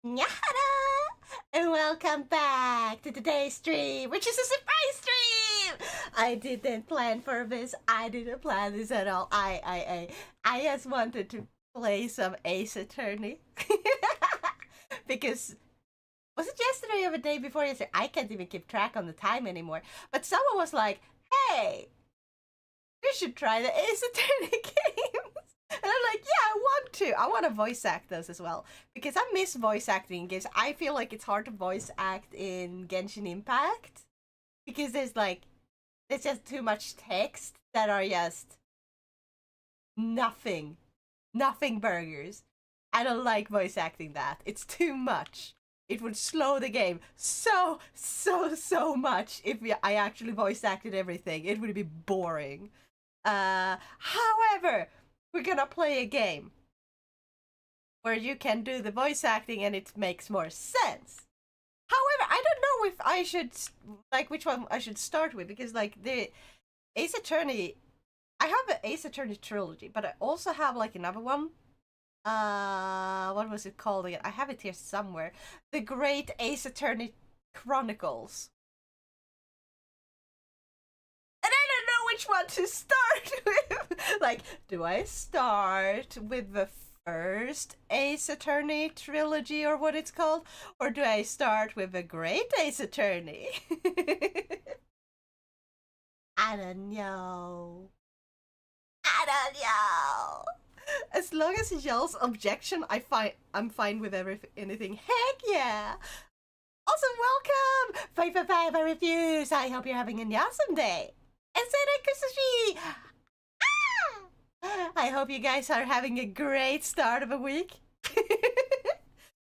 Nyahara! And welcome back to today's stream, which is a surprise stream! I didn't plan for this. I didn't plan this at all. I just wanted to play some Ace Attorney. Because, was it yesterday or the day before yesterday? I can't even keep track on the time anymore. But someone was like, hey, you should try the Ace Attorney games. And I'm like, yeah, I want to. I want to voice act those as well. Because I miss voice acting in games. I feel like it's hard to voice act in Genshin Impact. Because there's just too much text that are just nothing. Nothing burgers. I don't like voice acting that. It's too much. It would slow the game so much if I actually voice acted everything. It would be boring. However, we're gonna play a game where you can do the voice acting and it makes more sense. However, I don't know if I should, which one I should start with, because, the Ace Attorney, I have an Ace Attorney trilogy, but I also have, another one. What was it called again? I have it here somewhere. The Great Ace Attorney Chronicles. And I don't know which one to start with. Do I start with the first Ace Attorney trilogy, or what it's called? Or do I start with the Great Ace Attorney? I don't know. As long as y'all's objection, I'm fine with anything. Heck yeah! Awesome, welcome! 555, I refuse. I hope you're having an awesome day. I hope you guys are having a great start of a week.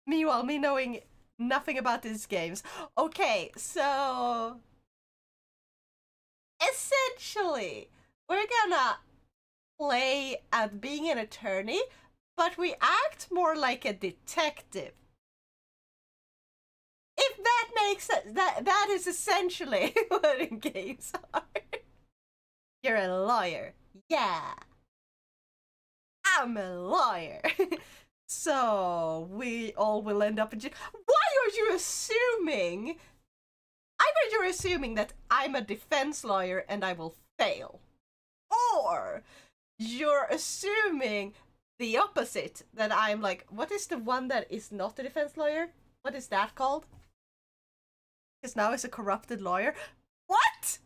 Meanwhile, me knowing nothing about these games. Okay, so essentially, we're gonna play at being an attorney, but we act more like a detective. If that makes sense, that is essentially what games are. You're a lawyer. Yeah. I'm a lawyer. So we all will end up in jail. Why are you assuming? Either you're assuming that I'm a defense lawyer and I will fail, or you're assuming the opposite, that I'm what is the one that is not a defense lawyer? What is that called? Because now it's a corrupted lawyer. What?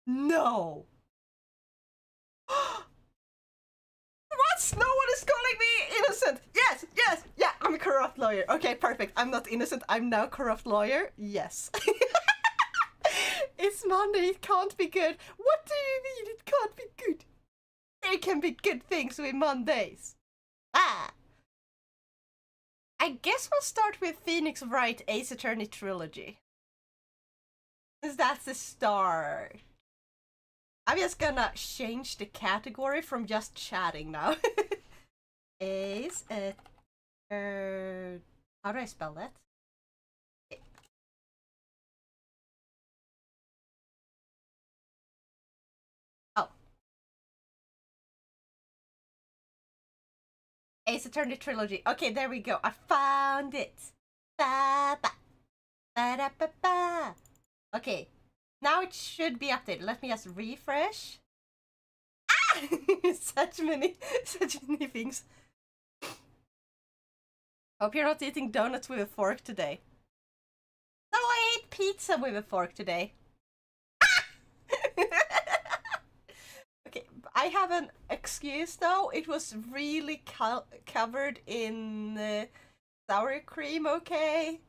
No. What? No one is calling me innocent. Yes, yeah, I'm a corrupt lawyer. Okay, perfect. I'm not innocent. I'm now corrupt lawyer. Yes. It's Monday. It can't be good. What do you mean it can't be good? There can be good things with Mondays. I guess we'll start with Phoenix Wright Ace Attorney trilogy. Because that's the start. I'm just gonna change the category from just chatting now. Ace Attorney. How do I spell that? Oh. Ace Attorney trilogy. Okay, there we go. I found it. Okay. Now it should be updated. Let me just refresh. such many things. Hope you're not eating donuts with a fork today. No, I ate pizza with a fork today. Okay, I have an excuse though. It was really covered in sour cream, okay?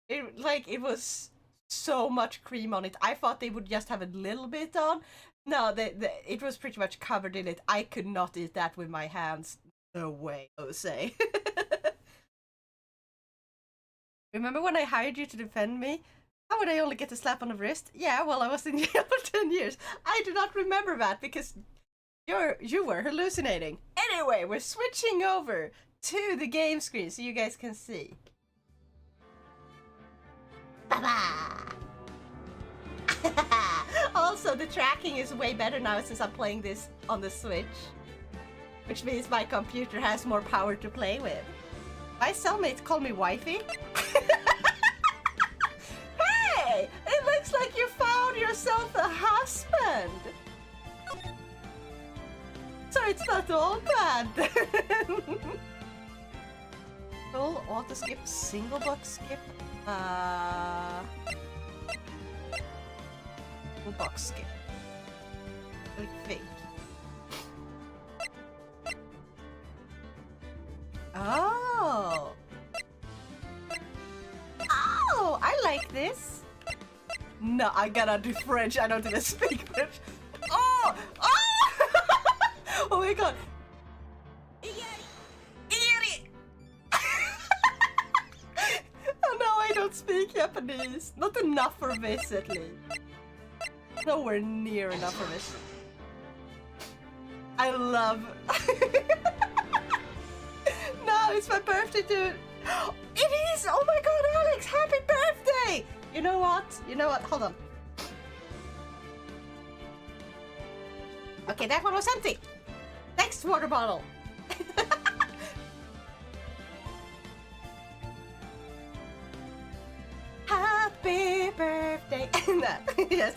It was so much cream on it. I thought they would just have a little bit on. No, it was pretty much covered in it. I could not eat that with my hands. No way, Jose. Remember when I hired you to defend me? How would I only get a slap on the wrist? Yeah, well, I was in jail for 10 years. I do not remember that because you were hallucinating. Anyway, we're switching over to the game screen so you guys can see. Also, the tracking is way better now since I'm playing this on the Switch, which means my computer has more power to play with. My cellmates call me wifey. Hey! It looks like you found yourself a husband! So it's not all bad. Full auto skip, single box skip, full box skip. I think. Oh! Oh! I like this! No, I gotta do French. I don't even speak French. Oh! Oh! Oh my god! Oh no, I don't speak Japanese. Not enough for this, at least. Nowhere near enough for this. I love... No, it's my birthday, dude. It is! Oh my god, Alex! Happy birthday! You know what? You know what? Hold on. Okay, that one was empty. Next water bottle. Happy birthday. No, yes.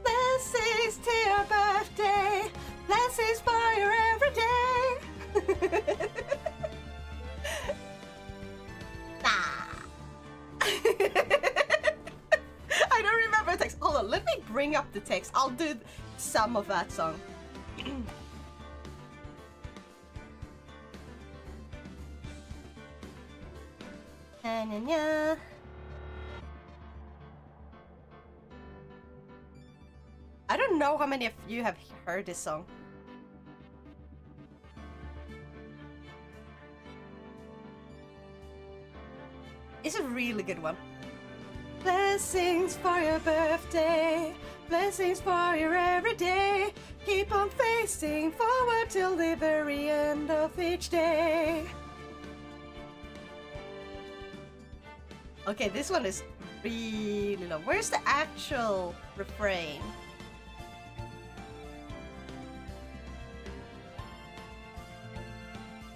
Blessings to your birthday. Blessings for your everyday. I don't remember the text. Hold on, let me bring up the text. I'll do some of that song. I don't know how many of you have heard this song. It's a really good one. Blessings for your birthday, blessings for your everyday. Keep on facing forward till the very end of each day. Okay, this one is really low. Where's the actual refrain?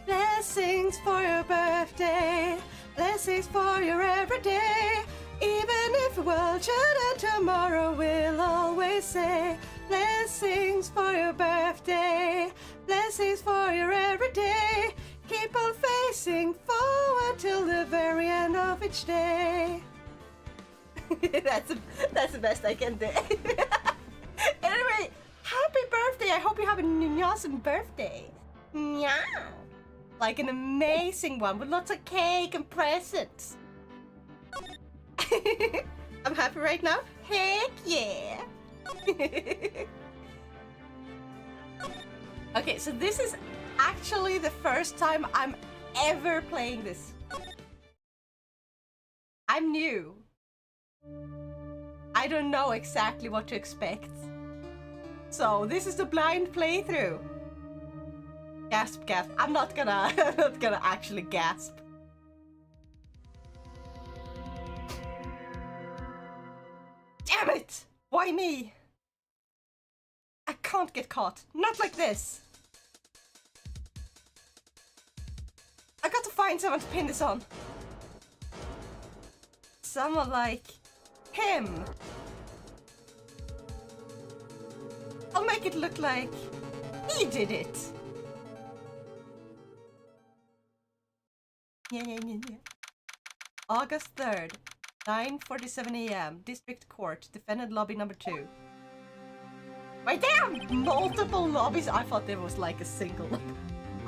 Blessings for your birthday, blessings for your everyday. Even if the world should end tomorrow, we'll always say blessings for your birthday, blessings for your everyday. Keep on facing forward till the very end of each day. That's the best I can do. Anyway, happy birthday! I hope you have an awesome birthday. Yeah. Like an amazing one with lots of cake and presents. I'm happy right now. Heck yeah! Okay, so this is actually the first time I'm ever playing this. I'm new. I don't know exactly what to expect. So this is the blind playthrough. Gasp, gasp. I'm not gonna actually gasp. Damn it! Why me? I can't get caught. Not like this. I got to find someone to pin this on. Someone like him. I'll make it look like he did it. Yeah. August 3rd, 9:47 a.m. District Court, defendant lobby number 2. Wait, they have multiple lobbies? I thought there was like a single.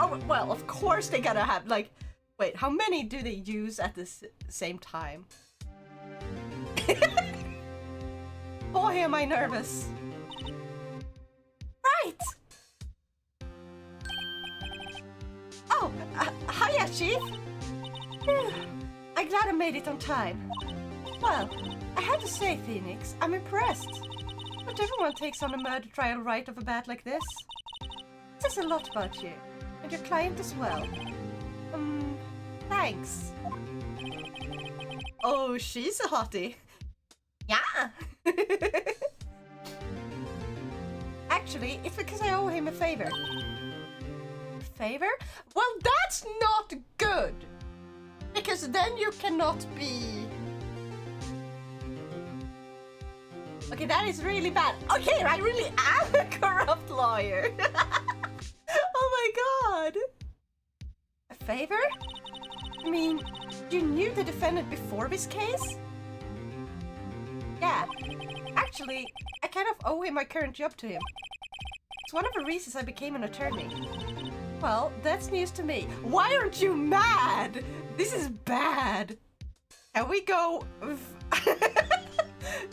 Oh, well, of course they gotta have like... Wait, how many do they use at the same time? Boy, am I nervous. Right! Oh, hiya, Chief. I'm glad I made it on time. Well, I have to say, Phoenix, I'm impressed. Not everyone takes on a murder trial right off a bat like this. It says a lot about you, and your client as well. Thanks. Oh, she's a hottie. Yeah. Actually, it's because I owe him a favor. Favor? Well, that's not good. Because then you cannot be... Okay, that is really bad. Okay, I really am a corrupt lawyer. Oh my god. A favor? I mean, you knew the defendant before this case? Yeah. Actually, I kind of owe him my current job to him. It's one of the reasons I became an attorney. Well, that's news to me. Why aren't you mad? This is bad. Can we go...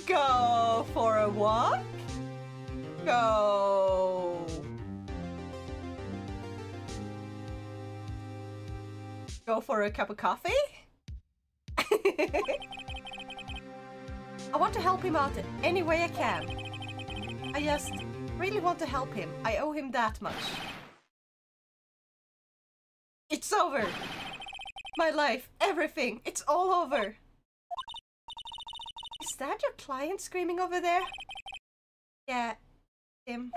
go for a walk? Go... Go for a cup of coffee? I want to help him out any way I can. I just really want to help him. I owe him that much. It's over. My life, everything, it's all over. Is that your client screaming over there? Yeah, him.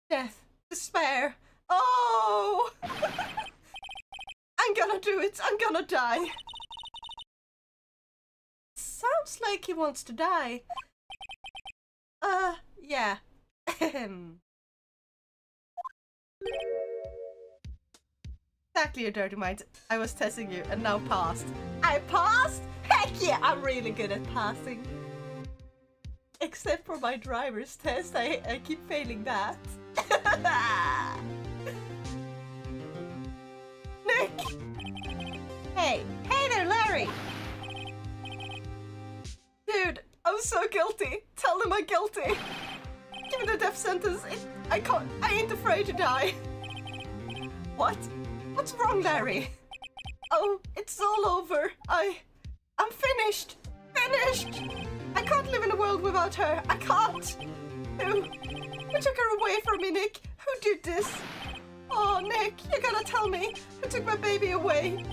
Death, despair. Oh! I'm gonna do it. I'm gonna die. Sounds like he wants to die. Yeah. Exactly, you dirty mind. I was testing you and now passed. I passed? Heck yeah, I'm really good at passing. Except for my driver's test, I keep failing that. Nick! Hey there, Larry! Dude, I'm so guilty. Tell them I'm guilty. Give me the death sentence. I ain't afraid to die. What? What's wrong, Larry? Oh, it's all over. I'm finished. Finished! I can't live in a world without her. I can't. Who took her away from me, Nick? Who did this? Oh, Nick, you gotta tell me. Who took my baby away?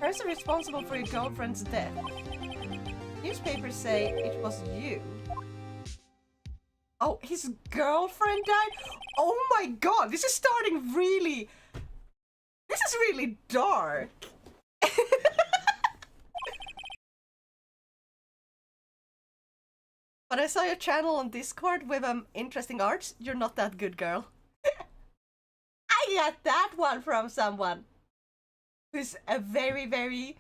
Person responsible for your girlfriend's death. Newspapers say it was you. Oh, his girlfriend died? Oh my god, this is starting really... This is really dark. But I saw your channel on Discord with interesting arts. You're not that good, girl. I got that one from someone who's a very, very,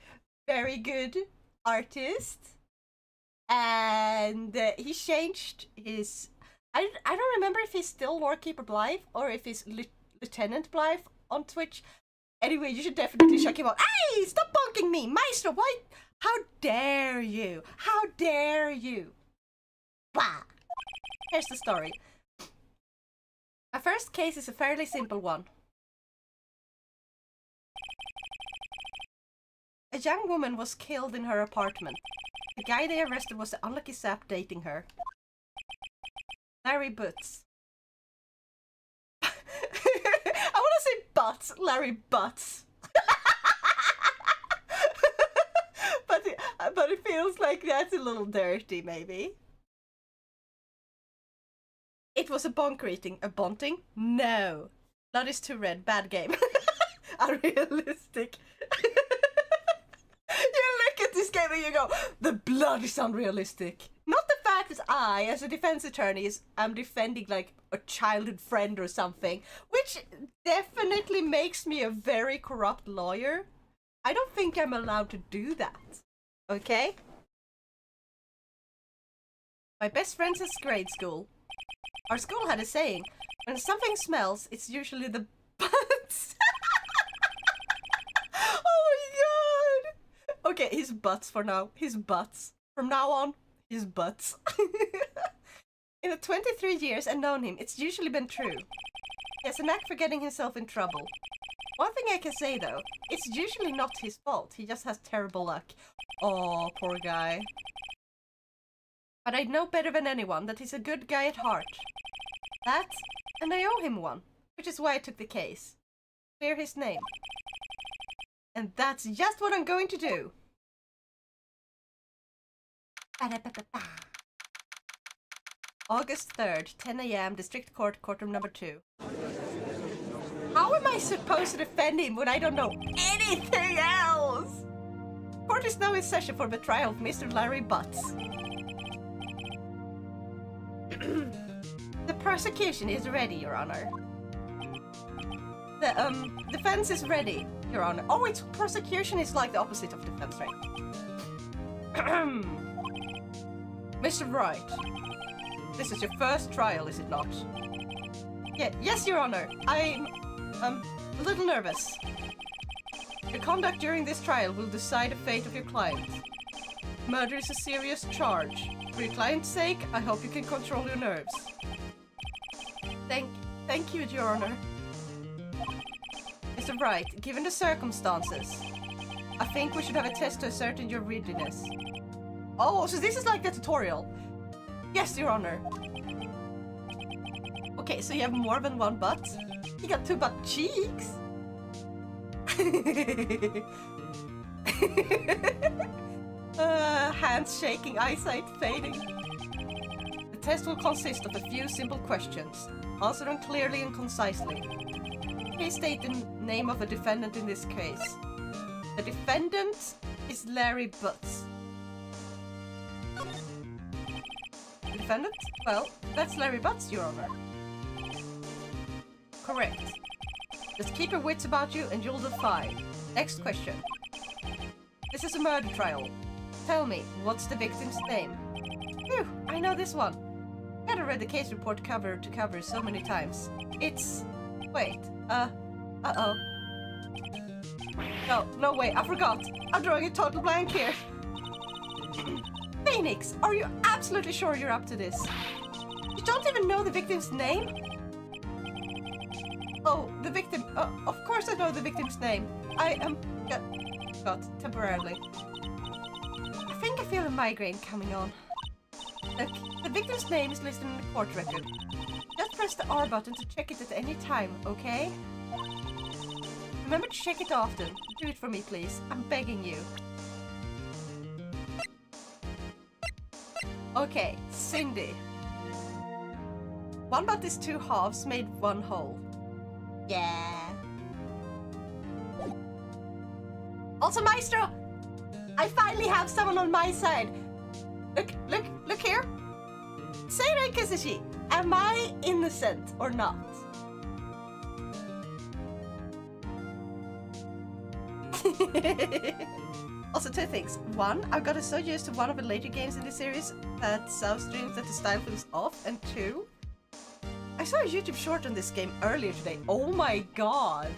very good artist. And he changed his... I don't remember if he's still Lordkeeper Blythe or if he's Lieutenant Blythe on Twitch. Anyway, you should definitely check him out. Hey, stop bonking me! Maestro, why? How dare you? How dare you? Bah! Here's the story. Our first case is a fairly simple one. A young woman was killed in her apartment. The guy they arrested was the unlucky sap dating her. Larry Butts. I want to say Butts. Larry Butts. but it feels like that's a little dirty, maybe. It was a bonk rating. A bonting? No. Blood is too red. Bad game. Unrealistic. You look at this game and you go, the blood is unrealistic. Not the fact that I, as a defense attorney, am defending like a childhood friend or something, which definitely makes me a very corrupt lawyer. I don't think I'm allowed to do that. Okay? My best friend since grade school. Our school had a saying, when something smells, it's usually the butts. Oh my god! Okay, his butts for now. His butts. From now on, his butts. In the 23 years I've known him, it's usually been true. He has a knack for getting himself in trouble. One thing I can say though, it's usually not his fault. He just has terrible luck. Oh, poor guy. But I know better than anyone that he's a good guy at heart. That, and I owe him one, which is why I took the case. Clear his name. And that's just what I'm going to do. August 3rd, 10 AM, District Court, Courtroom number 2. How How am I supposed to defend him when I don't know anything else? Court is now in session for the trial of Mr. Larry Butts. The prosecution is ready, Your Honor. The defense is ready, Your Honor. Oh, it's prosecution is like the opposite of defense, right? Mr. Wright, this is your first trial, is it not? Yeah, yes, Your Honor. I'm a little nervous. Your conduct during this trial will decide the fate of your client. Murder is a serious charge. For your client's sake, I hope you can control your nerves. Thank you, Your Honor. Mr. Wright, given the circumstances, I think we should have a test to ascertain your readiness. Oh, so this is like the tutorial. Yes, Your Honor. Okay, so you have more than one butt? You got two butt cheeks? Hands shaking, eyesight fading. The test will consist of a few simple questions. Answer them clearly and concisely. Please state the name of the defendant in this case. The defendant is Larry Butts. The defendant? Well, that's Larry Butts, Your Honor. Correct. Just keep your wits about you and you'll do fine. Next question. This is a murder trial. Tell me, what's the victim's name? Phew, I know this one. I've read the case report cover to cover so many times. It's... Wait, uh-oh. No, wait, I forgot. I'm drawing a total blank here. Phoenix, are you absolutely sure you're up to this? You don't even know the victim's name? Oh, the victim. Of course I know the victim's name. I am... got temporarily. I think I feel a migraine coming on. Look, the victim's name is listed in the court record. Just press the R button to check it at any time, okay? Remember to check it often. Do it for me, please. I'm begging you. Okay, Cindy. One butt is two halves made one whole. Yeah. Also, Maestro! I finally have someone on my side. Look here. Seirai Kizushi, am I innocent or not? Also, two things. One, I got so used to one of the later games in the series that South streams that the style feels off. And two, I saw a YouTube short on this game earlier today. Oh my god.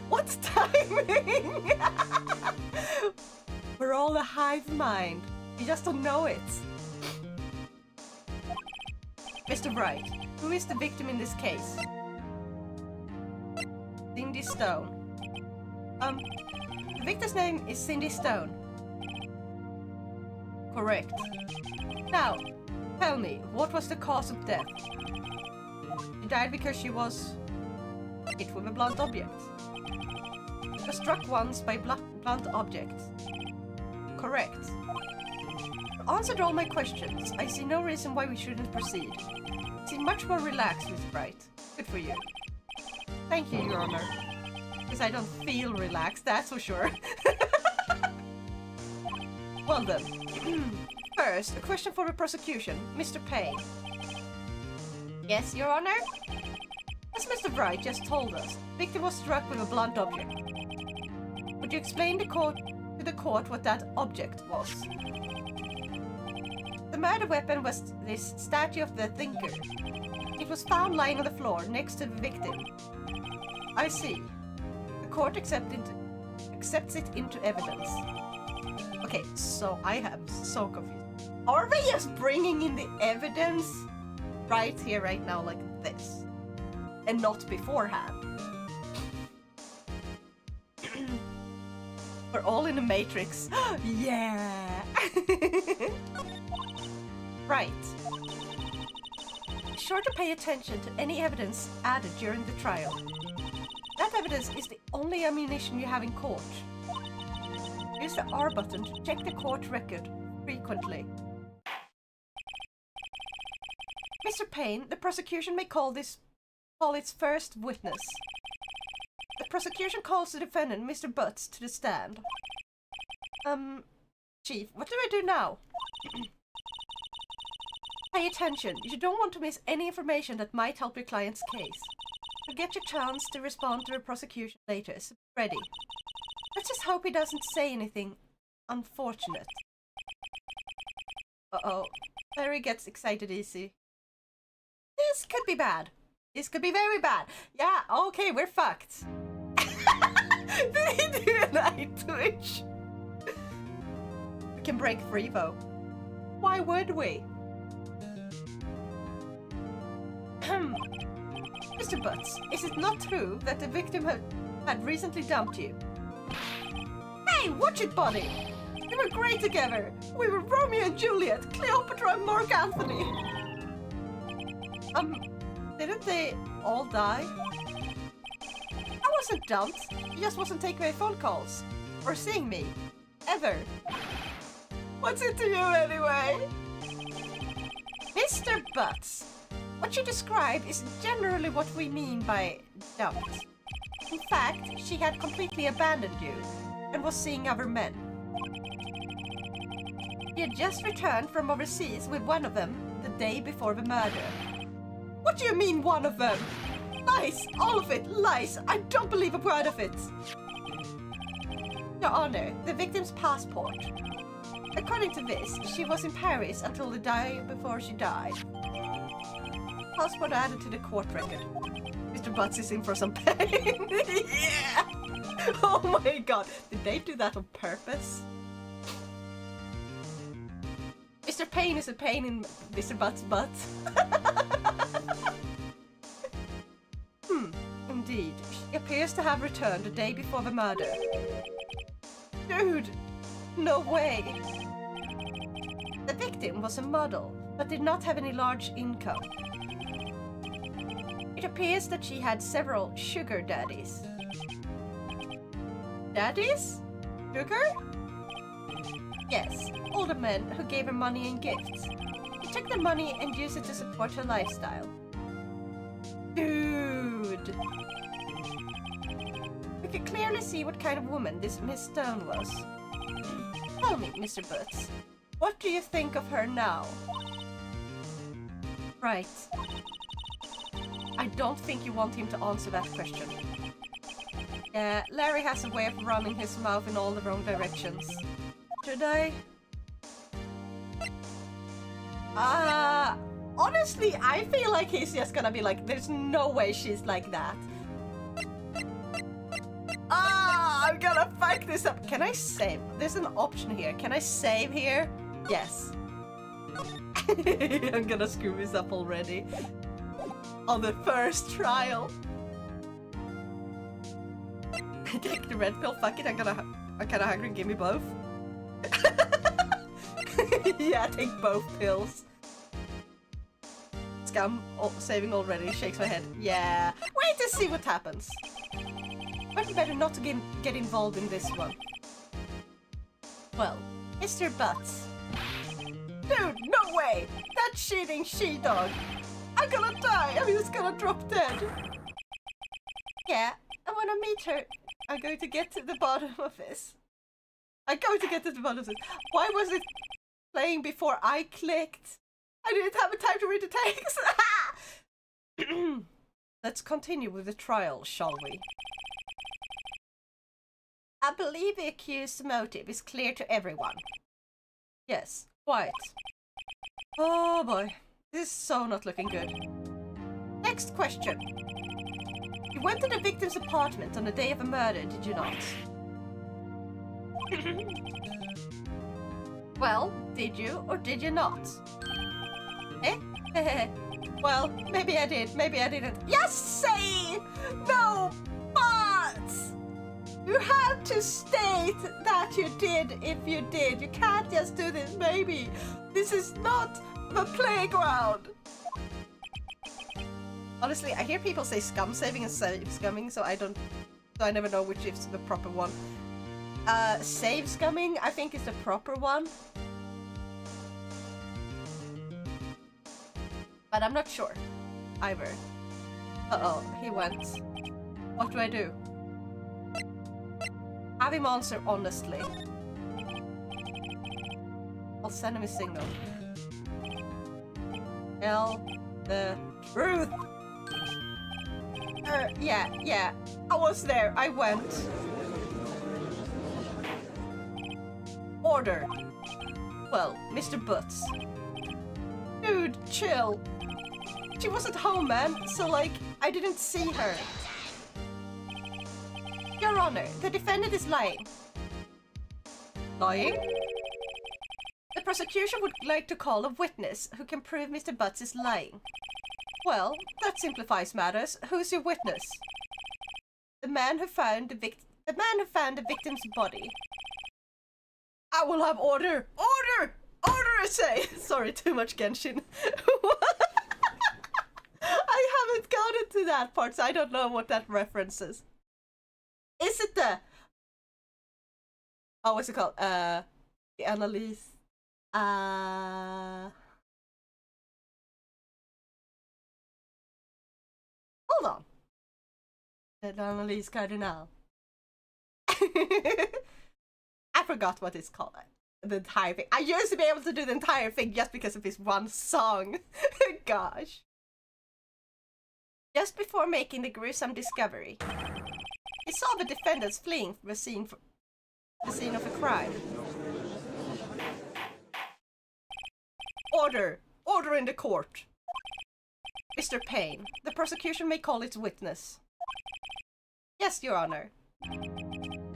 What timing? We're all a hive mind. You just don't know it. Mr. Wright, who is the victim in this case? Cindy Stone. The victim's name is Cindy Stone. Correct. Now, tell me, what was the cause of death? She died because she was hit with a blunt object. She was struck once by blunt object. Correct. You answered all my questions. I see no reason why we shouldn't proceed. You seem much more relaxed, Mr. Wright. Good for you. Thank you, Your Honor. Because I don't feel relaxed, that's for sure. Well then. First, a question for the prosecution. Mr. Payne. Yes, Your Honor? As Mr. Wright just told us, the victim was struck with a blunt object. Would you explain to the court what that object was? The murder weapon was this statue of the Thinker. It was found lying on the floor next to the victim. I see. The court accepts it into evidence. Okay, so I am so confused. Are they just bringing in the evidence right here, right now, like this? And not beforehand? We're all in the Matrix. Yeah! Right. Be sure to pay attention to any evidence added during the trial. That evidence is the only ammunition you have in court. Use the R button to check the court record frequently. Mr. Payne, the prosecution may call its first witness. prosecution calls the defendant, Mr. Butts, to the stand. Chief, what do I do now? Pay attention. You don't want to miss any information that might help your client's case. You'll get your chance to respond to the prosecution later, so be ready. Let's just hope he doesn't say anything unfortunate. Uh-oh. Larry gets excited easy. This could be bad. This could be very bad. Yeah, okay, we're fucked. Did he do an eye twitch? We can break free though. Why would we? Mr. Butts, is it not true that the victim had recently dumped you? Hey, watch it, buddy! We were great together! We were Romeo and Juliet, Cleopatra and Mark Anthony! Didn't they all die? I wasn't dumped. He just wasn't taking my phone calls. Or seeing me. Ever. What's it to you anyway? Mr. Butts, what you describe is generally what we mean by dumped. In fact, she had completely abandoned you and was seeing other men. You had just returned from overseas with one of them the day before the murder. What do you mean, one of them? Lies! All of it! Lies! I don't believe a word of it! Your Honor, the victim's passport. According to this, she was in Paris until the day before she died. Passport added to the court record. Mr. Butts is in for some pain. Yeah! Oh my god. Did they do that on purpose? Mr. Payne is a pain in Mr. Butts' butt. Indeed. She appears to have returned the day before the murder. Dude! No way! The victim was a model, but did not have any large income. It appears that she had several sugar daddies. Daddies? Sugar? Yes, older men who gave her money and gifts. She took the money and used it to support her lifestyle. Dude! We could clearly see what kind of woman this Miss Stone was. Tell me, Mr. Butts, what do you think of her now? Right. I don't think you want him to answer that question. Yeah, Larry has a way of running his mouth in all the wrong directions. Should I? Honestly, I feel like he's just gonna be like, there's no way she's like that. I'm gonna fuck this up. Can I save? There's an option here. Can I save here? Yes. I'm gonna screw this up already. On the first trial. Take the red pill, fuck it, I'm kinda hungry, give me both. Yeah, take both pills. Scum, saving already, shakes my head. Yeah, wait to see what happens. Might be better not to get involved in this one. Well, Mr. Butts. Dude, no way! That cheating she-dog! I'm gonna die! I'm just gonna drop dead! Yeah, and when I meet her, I'm going to get to the bottom of this. I'm going to get to the bottom of this. Why was it playing before I clicked? I didn't have time to read the text! Let's continue with the trial, shall we? I believe the accused's motive is clear to everyone. Yes, quite. Oh boy, this is so not looking good. Next question. You went to the victim's apartment on the day of the murder, did you not? Well, did you or did you not? Eh? Well, maybe I did, maybe I didn't. Yes, say! No, but! You have to state that you did if you did. You can't just do this, maybe. This is not the playground. Honestly, I hear people say scum saving and save scumming, so I never know which is the proper one. Save scumming, I think is the proper one. But I'm not sure either. Uh-oh, he went. What do I do? Have him answer honestly. I'll send him a signal. Tell the truth. Yeah. I was there. I went. Order. Well, Mr. Butts. Dude, chill. She wasn't home, man, so like, I didn't see her. Your Honor, the defendant is lying. Lying? The prosecution would like to call a witness who can prove Mr. Butts is lying. Well, that simplifies matters. Who's your witness? The man who found the victim's body. I will have order! Order! Order, I say! Sorry, too much Genshin. I haven't gotten to that part, so I don't know what that reference is. Is it the... Oh, what's it called? The analyse. Hold on. The analyse cardinal. I forgot what it's called. The entire thing. I used to be able to do the entire thing just because of this one song. Gosh. Just before making the gruesome discovery, he saw the defendants fleeing from the scene of a crime. Order! Order in the court! Mr. Payne, the prosecution may call its witness. Yes, Your Honor.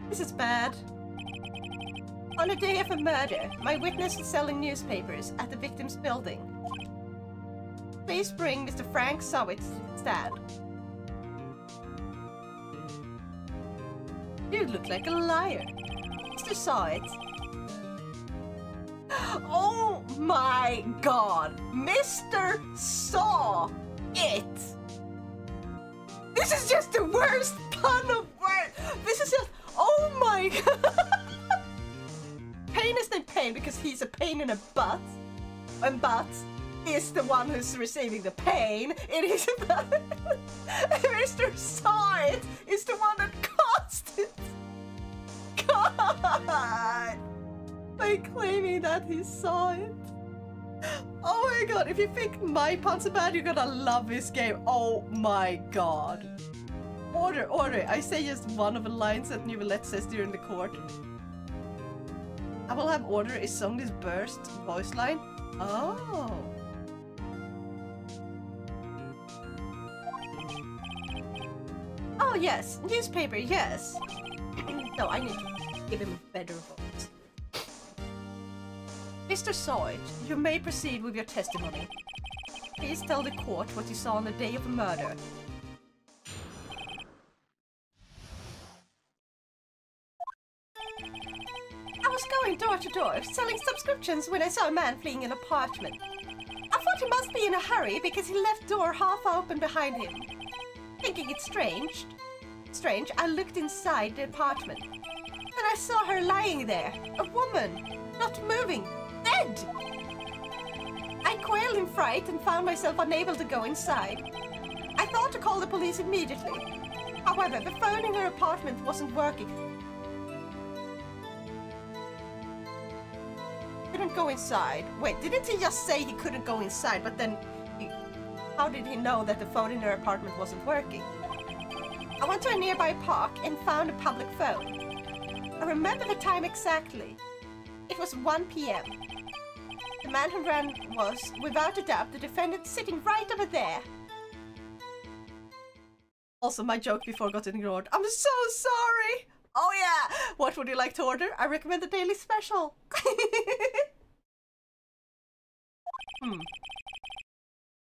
This is bad. On the day of a murder, my witness was selling newspapers at the victim's building. Please bring Mr. Frank Sowit to the stand. You look like a liar. Mr. Sowit. Oh my god! Mr. Saw It! This is just the worst pun of words! This is just... Oh my god! Pain is not pain because he's a pain in a butt. And butt is the one who's receiving the pain. It is Mr. Saw It is the one that caused it. God! By claiming that he saw it. Oh my god, if you think my puns are bad, you're gonna love this game. Oh my god. Order, order. I say just one of the lines that Nuvellette says during the court. I will have order is sung this burst voice line. Oh. Oh yes, newspaper, yes. No, I need to give him a better voice. Mr. Sawit, you may proceed with your testimony. Please tell the court what you saw on the day of the murder. I was going door to door, selling subscriptions when I saw a man fleeing an apartment. I thought he must be in a hurry because he left door half open behind him. Thinking it strange, I looked inside the apartment. And I saw her lying there, a woman, not moving, dead! I quailed in fright and found myself unable to go inside. I thought to call the police immediately. However, the phone in her apartment wasn't working. Couldn't go inside. Wait, didn't he just say he couldn't go inside, but then how did he know that the phone in her apartment wasn't working? I went to a nearby park and found a public phone. I remember the time exactly. It was 1 p.m. The man who ran was, without a doubt, the defendant sitting right over there. Also, my joke before got ignored. I'm so sorry! Oh yeah! What would you like to order? I recommend the daily special.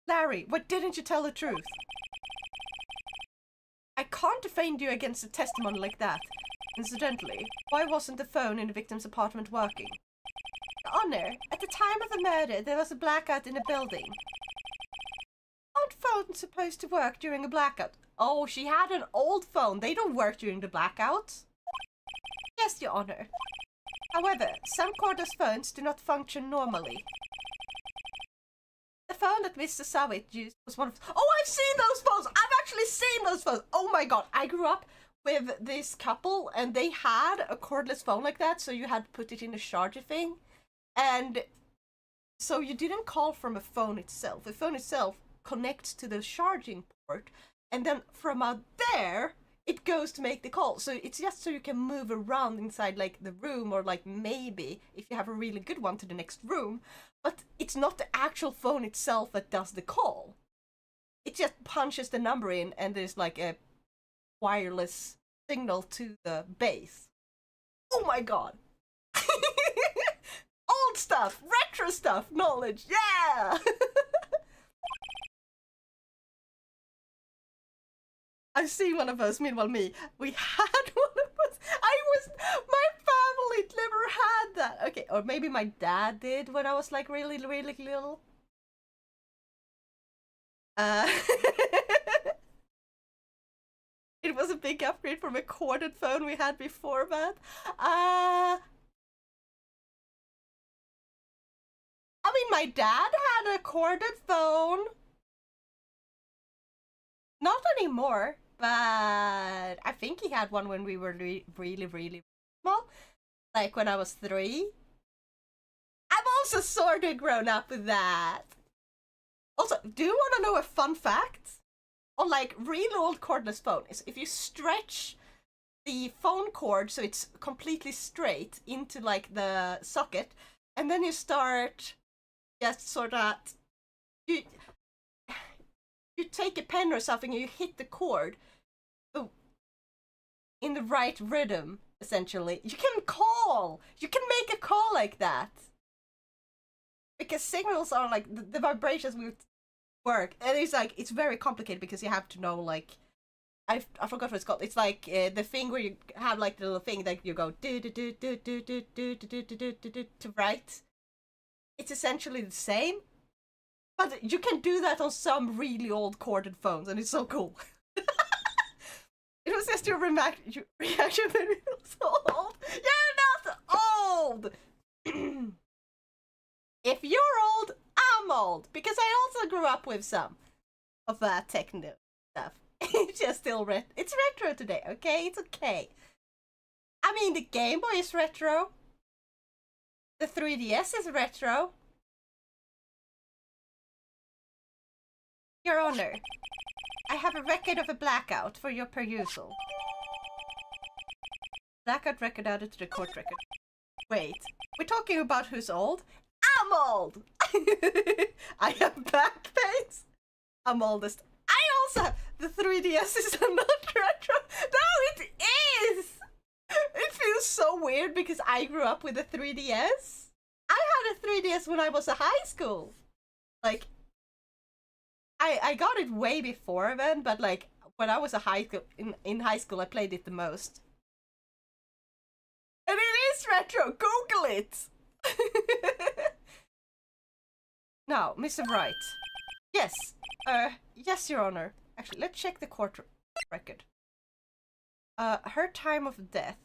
Larry, what didn't you tell the truth? I can't defend you against a testimony like that. Incidentally, why wasn't the phone in the victim's apartment working? Your Honor, at the time of the murder, there was a blackout in the building. Aren't phones supposed to work during a blackout? Oh, she had an old phone. They don't work during the blackout. Yes, Your Honor. However, some cordless phones do not function normally. The phone that Mr. Sawit used was one of... Oh, I've seen those phones! I've actually seen those phones! Oh my god, I grew up with this couple, and they had a cordless phone like that, so you had to put it in a charger thing. And so you didn't call from a phone itself. The phone itself connects to the charging port, and then from out there, it goes to make the call. So it's just so you can move around inside like the room, or like maybe if you have a really good one, to the next room. But it's not the actual phone itself that does the call. It just punches the number in, and there's like a wireless signal to the base. Oh my god! Old stuff, retro stuff, knowledge, yeah! I've seen one of those. Meanwhile, we had one of those. My family never had that. Okay, or maybe my dad did when I was like really, really little. It was a big upgrade from a corded phone we had before that. I mean, my dad had a corded phone. Not anymore, but I think he had one when we were really, really small. Like when I was 3. I'm also sort of grown up with that. Also, do you want to know a fun fact? On like real old cordless phone is if you stretch the phone cord so it's completely straight into like the socket, and then you start just sort of you take a pen or something and you hit the cord in the right rhythm, essentially. You can make a call like that. Because signals are like the vibrations will work, and it's very complicated because you have to know like I forgot what it's called. It's like the thing where you have like the little thing that you go do do do do do do do do do do do to right. It's essentially the same, but you can do that on some really old corded phones, and it's so cool. It was just your reaction that it was so old. You're not old. If you're old, I'm old, because I also grew up with some of that techno stuff. It's just still it's retro today, okay? It's okay. I mean, the Game Boy is retro. The 3DS is retro. Your Honor, I have a record of a blackout for your perusal. Blackout record added to the court record. Wait, we're talking about who's old? I'm old! I have back pains. I'm oldest. I also have the 3DS is not retro. No, it is! It feels so weird because I grew up with a 3DS. I had a 3DS when I was in high school. Like, I got it way before then, but like when I was in high school, I played it the most. And it is retro. Google it. Now, Mr. Wright. Yes. Yes, Your Honor. Actually, let's check the court record. Her time of death.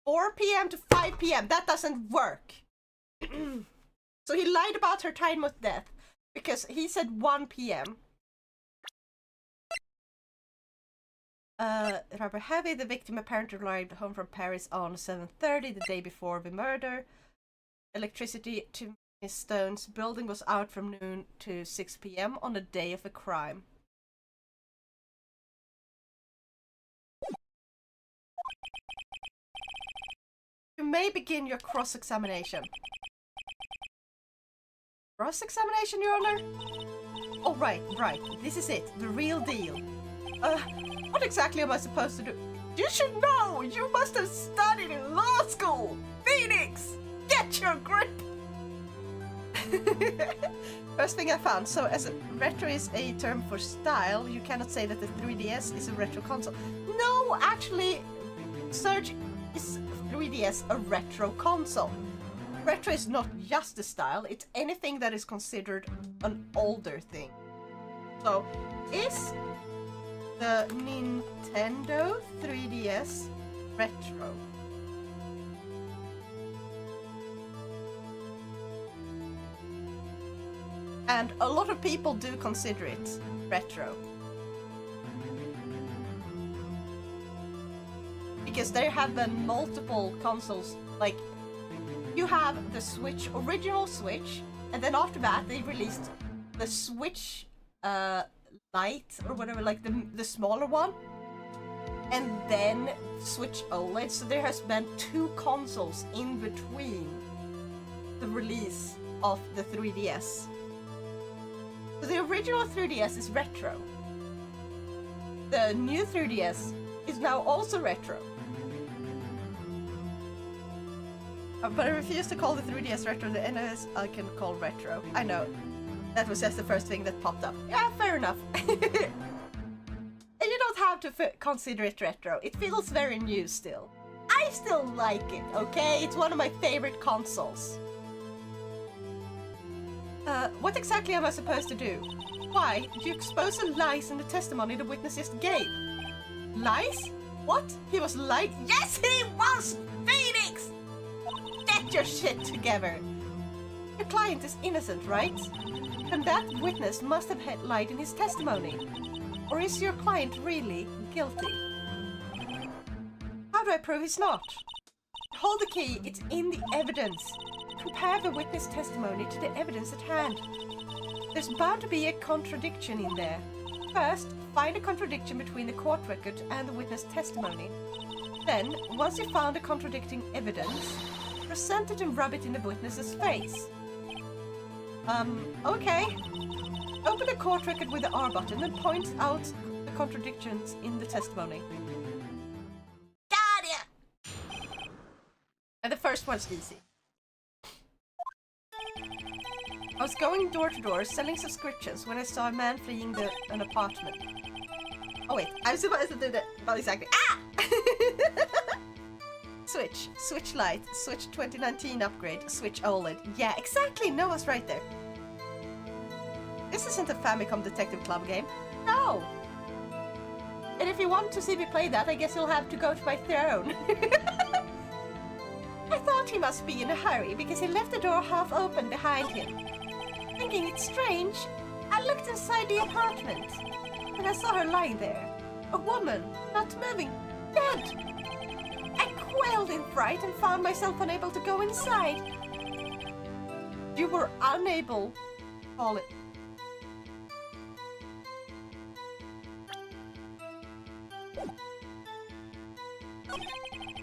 4 p.m. to 5 p.m. That doesn't work. So he lied about her time of death because he said 1 p.m. Rather heavy. The victim apparently arrived home from Paris on 7:30 the day before the murder. Electricity to Miss Stone's building was out from noon to 6 p.m. on the day of the crime. You may begin your cross-examination. Cross-examination, Your Honor? Oh, right. This is it. The real deal. What exactly am I supposed to do? You should know! You must have studied in law school! Phoenix! Get your grip! First thing I found. So, as retro is a term for style, you cannot say that the 3DS is a retro console. No, actually, Surge is 3DS a retro console. Retro is not just a style, it's anything that is considered an older thing. So, is the Nintendo 3DS retro? And a lot of people do consider it retro. because there have been multiple consoles. Like, you have the Switch, original Switch, and then after that they released the Switch Lite or whatever, like the smaller one, and then Switch OLED. So there has been 2 consoles in between the release of the 3DS. So the original 3DS is retro. The new 3DS is now also retro. But I refuse to call the 3DS retro. The NES I can call retro. I know. That was just the first thing that popped up. Yeah, fair enough. And you don't have to consider it retro. It feels very new still. I still like it, okay? It's one of my favorite consoles. What exactly am I supposed to do? Why? Did you expose the lies in the testimony the witnesses gave? Lies? What? He was lying? Yes, he was! Phoenix! Get your shit together! Your client is innocent, right? And that witness must have lied in his testimony. Or is your client really guilty? How do I prove he's not? Hold the key, it's in the evidence. Compare the witness testimony to the evidence at hand. There's bound to be a contradiction in there. First, find a contradiction between the court record and the witness testimony. Then, once you found a contradicting evidence, present it and rub it in the witness's face. Okay. Open the court record with the R button and point out the contradictions in the testimony. Got it! And the first one's easy. I was going door to door selling subscriptions when I saw a man fleeing an apartment. Oh wait, I'm supposed to do that. Not exactly. Ah! Switch Lite, Switch 2019 upgrade, Switch OLED. Yeah, exactly. Noah's right there. This isn't a Famicom Detective Club game. No. And if you want to see me play that, I guess you'll have to go to my throne. I thought he must be in a hurry because he left the door half open behind him. Thinking it's strange, I looked inside the apartment and I saw her lying there. A woman, not moving, dead. I quailed in fright and found myself unable to go inside. You were unable, call it.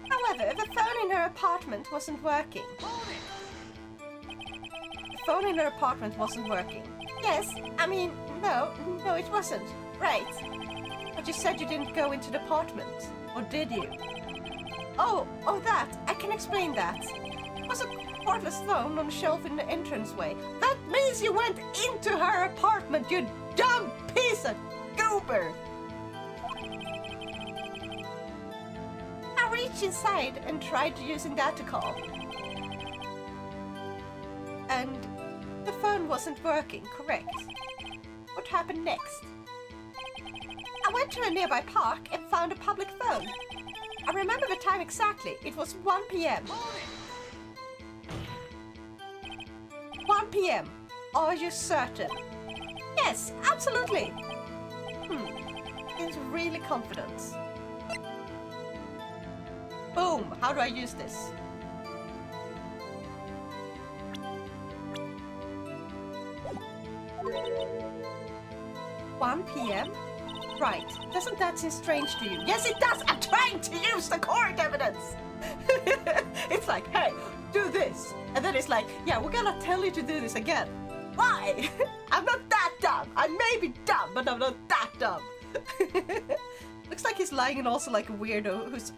However, the phone in her apartment wasn't working. The phone in her apartment wasn't working. Yes, I mean, no, it wasn't. Right. But you said you didn't go into the apartment, or did you? Oh, that. I can explain that. It was a cordless phone on a shelf in the entranceway. That means you went into her apartment, you dumb piece of goober! I reached inside and tried using that to call. And the phone wasn't working, correct? What happened next? I went to a nearby park and found a public phone. I remember the time exactly. It was 1 p.m. 1 p.m. Are you certain? Yes, absolutely. He's really confident. Boom! How do I use this? (1 p.m.) Right. Doesn't that seem strange to you? Yes, it does! I'm trying to use the court evidence! It's like, hey, do this. And then it's like, yeah, we're gonna tell you to do this again. Why? I'm not that dumb. I may be dumb, but I'm not that dumb. Looks like he's lying and also like a weirdo who's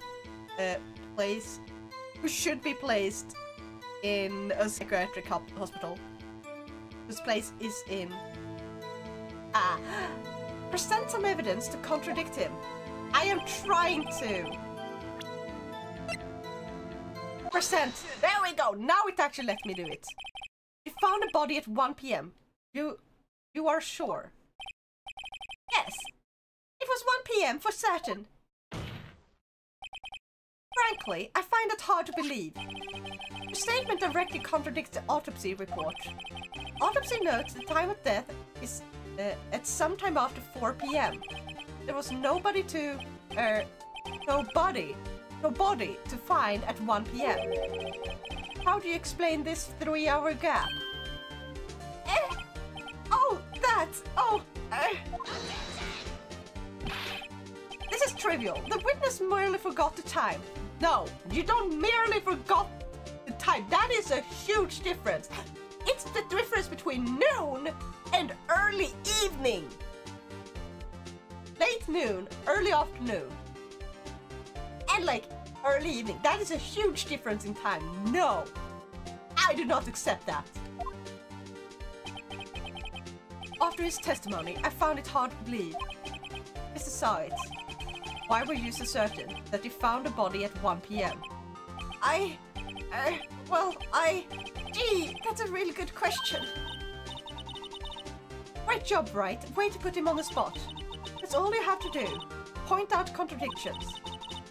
who should be placed in a psychiatric hospital. Whose place is in... Present some evidence to contradict him. I am trying to. Present. There we go. Now it actually let me do it. You found a body at 1 p.m. You are sure? Yes. It was 1 p.m. for certain. Frankly, I find it hard to believe. Your statement directly contradicts the autopsy report. Autopsy notes the time of death is at some time after 4 p.m. There was nobody to... no body your body to find at 1 p.m. How do you explain this 3-hour gap? This is trivial. The witness merely forgot the time. No, you don't merely forgot the time. That is a huge difference. It's the difference between noon and early evening. Late noon, early afternoon. And like early evening. That is a huge difference in time. No, I do not accept that. After his testimony, I found it hard to believe. Mr. Sides, why were you so certain that you found a body at 1 p.m.? Gee, that's a really good question. Great job, Wright. Way to put him on the spot. That's all you have to do. Point out contradictions.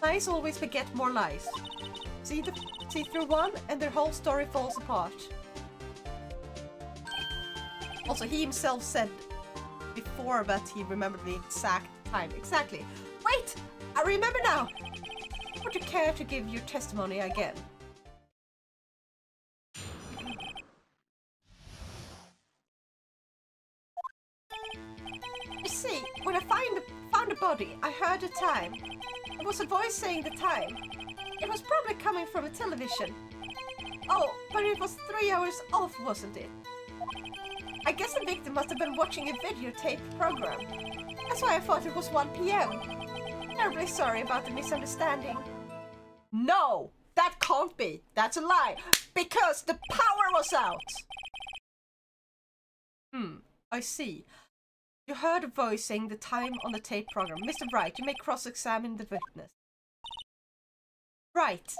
Lies always beget more lies. See through one and their whole story falls apart. Also, he himself said before that he remembered the exact time. Exactly. Wait! I remember now! Would you care to give your testimony again? You see, when I found the body, I heard the time. It was a voice saying the time. It was probably coming from a television. Oh, but it was 3 hours off, wasn't it? I guess the victim must have been watching a videotape program. That's why I thought it was 1 p.m. Terribly sorry about the misunderstanding. No, that can't be. That's a lie. Because the power was out. I see. You heard a voice saying the time on the tape program. Mr. Wright, you may cross-examine the witness. Right.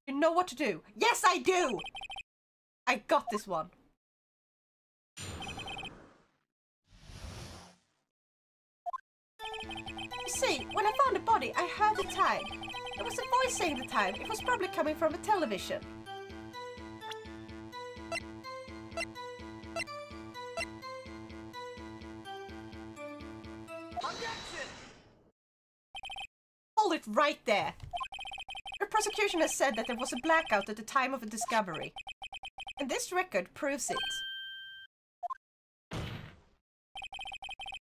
You know what to do. Yes, I do! I got this one. You see, when I found the body, I heard the time. There was a voice saying the time. It was probably coming from a television. Objection! Hold it right there. The prosecution has said that there was a blackout at the time of the discovery. And this record proves it.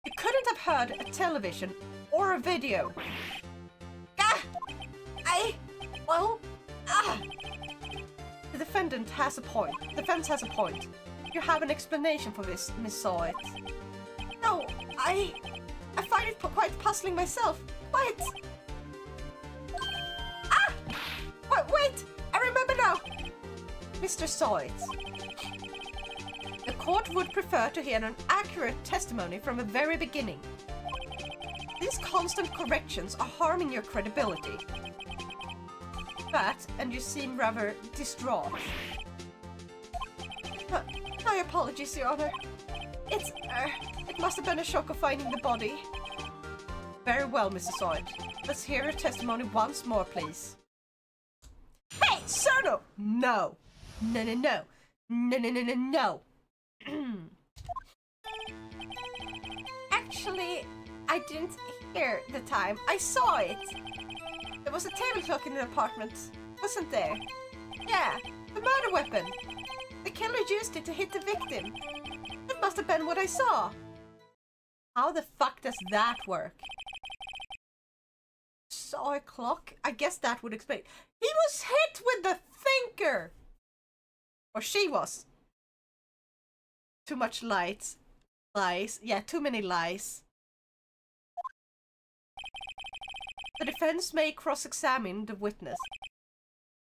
You couldn't have heard a television or a video. The defendant has a point. The defense has a point. You have an explanation for this, Miss Saw-It. No, I find it quite puzzling myself. Wait! Wait! I remember now! Mr. Saw-It. The court would prefer to hear an accurate testimony from the very beginning. These constant corrections are harming your credibility. But, and you seem rather distraught. My apologies, Your Honor. It must have been a shock of finding the body. Very well, Mr. Saw-It. Let's hear your testimony once more, please. Hey, Cerno! No. No, no, no. No, no, no, no, no. Actually, I didn't hear the time. I saw it. There was a table clock in the apartment, wasn't there? Yeah, the murder weapon. The killer used it to hit the victim. That must have been what I saw. How the fuck does that work? Saw a clock? I guess that would explain. He was hit with the thinker! Or she was. Too much lies. Yeah, too many lies. The defense may cross-examine the witness.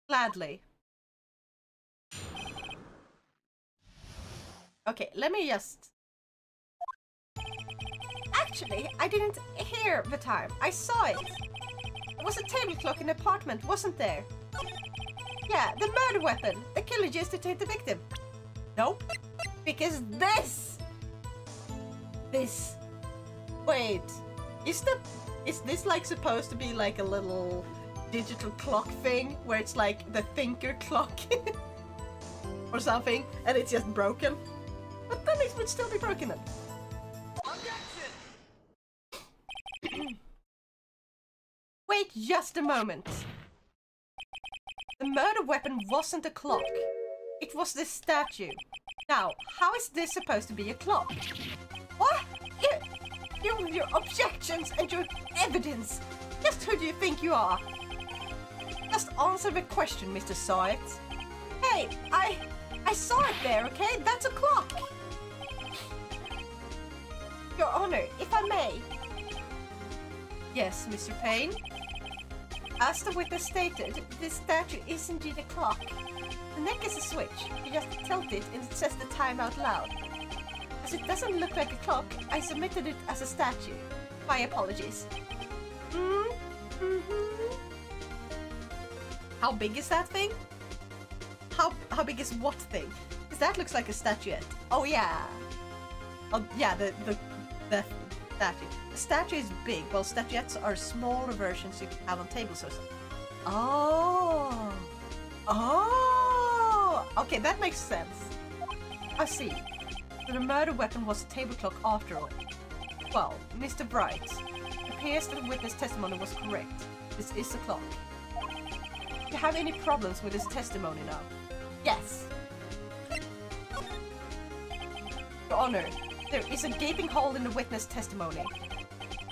Gladly. Okay, let me just... Actually, I didn't hear the time. I saw it. There was a table clock in the apartment, wasn't there? Yeah, the murder weapon. The killer used it to hit the victim. Nope. Because this... Wait. Is this like supposed to be like a little digital clock thing? Where it's like the thinker clock? Or something? And it's just broken? But then it would still be broken then. Wait just a moment. murder weapon wasn't a clock. It was this statue. Now, how is this supposed to be a clock? What? Your objections and your evidence. Just who do you think you are? Just answer the question, Mr. Saw It. Hey, I saw it there, okay? That's a clock. Your Honor, if I may. Yes, Mr. Payne. As the witness stated, this statue is indeed a clock. The neck is a switch. You just tilt it and it says the time out loud. As it doesn't look like a clock, I submitted it as a statue. My apologies. How big is that thing? How big is what thing? Because that looks like a statuette. Oh yeah. Oh yeah, the statue. The statue is big, while statuettes are smaller versions you can have on tables or something. Oh. Oh. Okay, that makes sense. I see. So the murder weapon was a table clock after all. Well, Mr. Bright, it appears that the witness testimony was correct. This is a clock. Do you have any problems with his testimony now? Yes. Your Honor, there is a gaping hole in the witness testimony.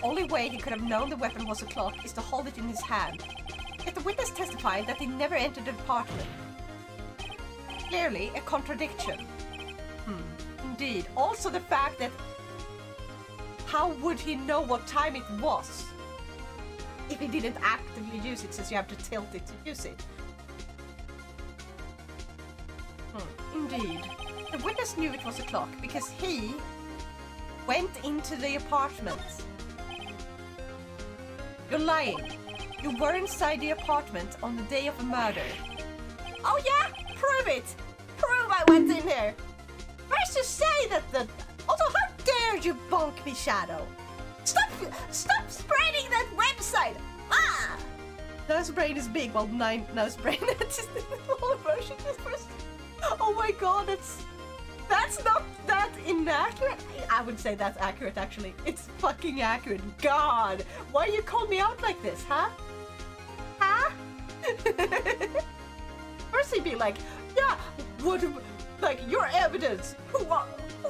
Only way he could have known the weapon was a clock is to hold it in his hand. Yet the witness testified that he never entered the apartment. Clearly a contradiction. Indeed. Also the fact that how would he know what time it was? If he didn't actively use it, since you have to tilt it to use it. Indeed. The witness knew it was a clock because he went into the apartment. You're lying. You were inside the apartment on the day of the murder. Oh yeah? Prove it! Prove I went in here! First you say that the... Also, how dare you bonk me, Shadow? Stop spreading that website! Ah! Nose brain is big, while nose brain is the smaller version is first. Oh my god, that's not that inaccurate. I would say that's accurate, actually. It's fucking accurate. God, why you call me out like this, huh? Huh? First he'd be like, yeah, what, like, your evidence. Who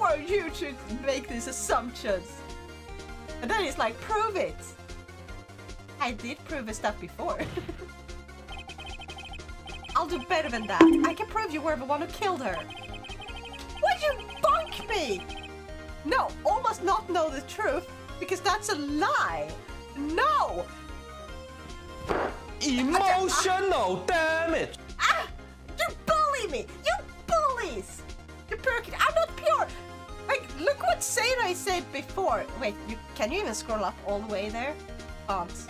are you to make these assumptions? And then he's like, prove it. I did prove his stuff before. I'll do better than that. I can prove you were the one who killed her. Would you bonk me? No, almost not know the truth, because that's a lie. No! Emotional damage! Ah! You bully me! You bullies! You're pure. I'm not pure! Like, look what Sarah said before. Wait, can you even scroll up all the way there? Can't.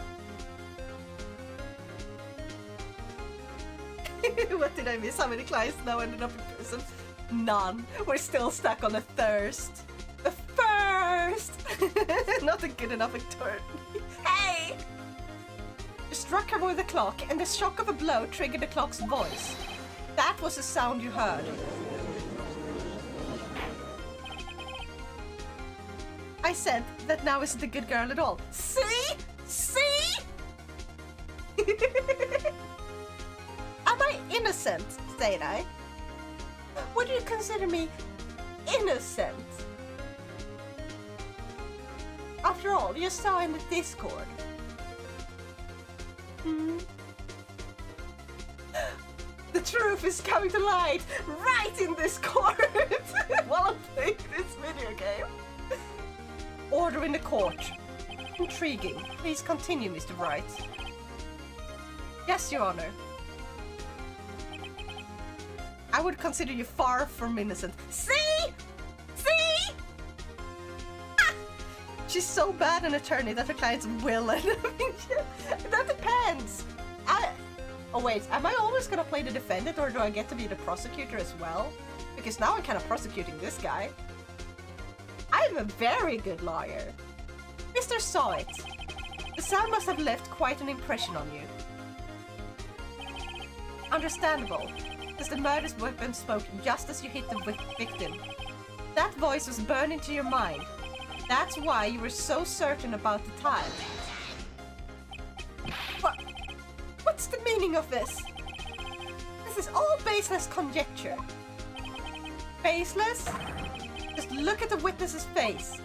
What did I miss? How many clients now ended up in prison? None. We're still stuck on the thirst. The first! Not a good enough attorney. Hey! You struck her with a clock, and the shock of a blow triggered the clock's voice. That was the sound you heard. I said that now isn't a good girl at all. See? See? Am I innocent, said I? Would you consider me innocent? After all, you saw in the Discord. The truth is coming to light right in this court while I'm playing this video game. Order in the court. Intriguing. Please continue, Mr. Wright. Yes, Your Honor. I would consider you far from innocent. See? See? Ah! She's so bad an attorney that her clients will end up in jail. That depends. Oh wait, am I always gonna play the defendant, or do I get to be the prosecutor as well? Because now I'm kind of prosecuting this guy. I'm a very good lawyer. Mr. Saw It. The sound must have left quite an impression on you. Understandable, as the murder's weapon spoke just as you hit the victim. That voice was burned into your mind. That's why you were so certain about the time. What's the meaning of this? This is all baseless conjecture. Baseless? Just look at the witness's face.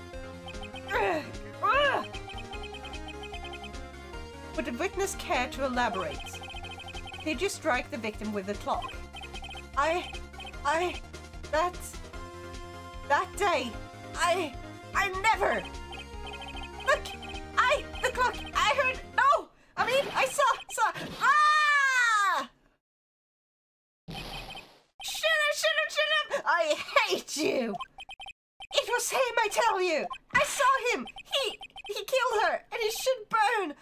Ugh. Ugh. Would the witness care to elaborate? Did you strike the victim with the clock? That day, I never. Look, the clock, I heard, no, I mean, I saw, Shut up, I hate you. It was him, I tell you. I saw him, he killed her, and he should burn,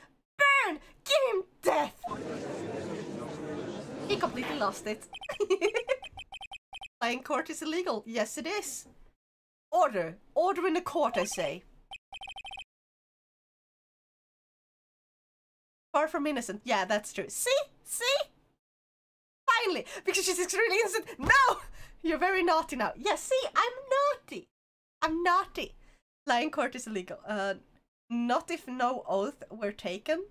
give him death. He completely lost it. Lying in court is illegal. Yes, it is. Order in the court, I say. Far from innocent. Yeah, that's true. See? Finally, because she's extremely innocent. No! You're very naughty now. Yeah, see? I'm naughty. Lying in court is illegal. Not if no oath were taken.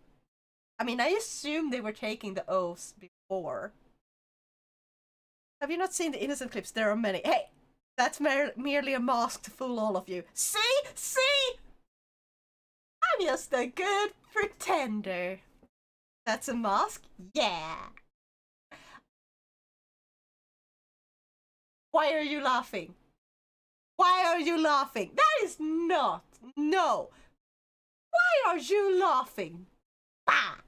I mean, I assume they were taking the oaths before. Have you not seen the innocent clips? There are many. Hey! That's merely a mask to fool all of you. See? I'm just a good pretender. That's a mask? Yeah. Why are you laughing? That is not. No. Why are you laughing? Bah!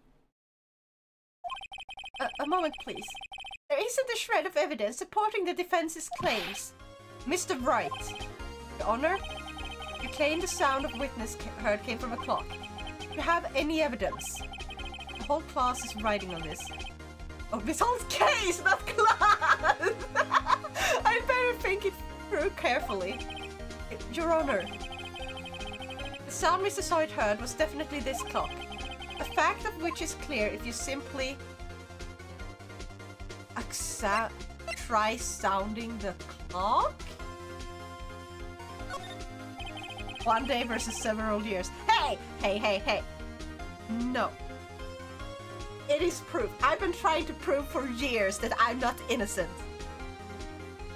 A moment, please. There isn't a shred of evidence supporting the defense's claims. Mr. Wright, Your Honor, you claim the sound of witness heard came from a clock. Do you have any evidence? The whole class is writing on this. Oh, this whole case, not class! I better think it through carefully. Your Honor, the sound Mr. Soyd heard was definitely this clock. A fact of which is clear if you simply try sounding the clock? One day versus several years. Hey! No. It is proof. I've been trying to prove for years that I'm not innocent.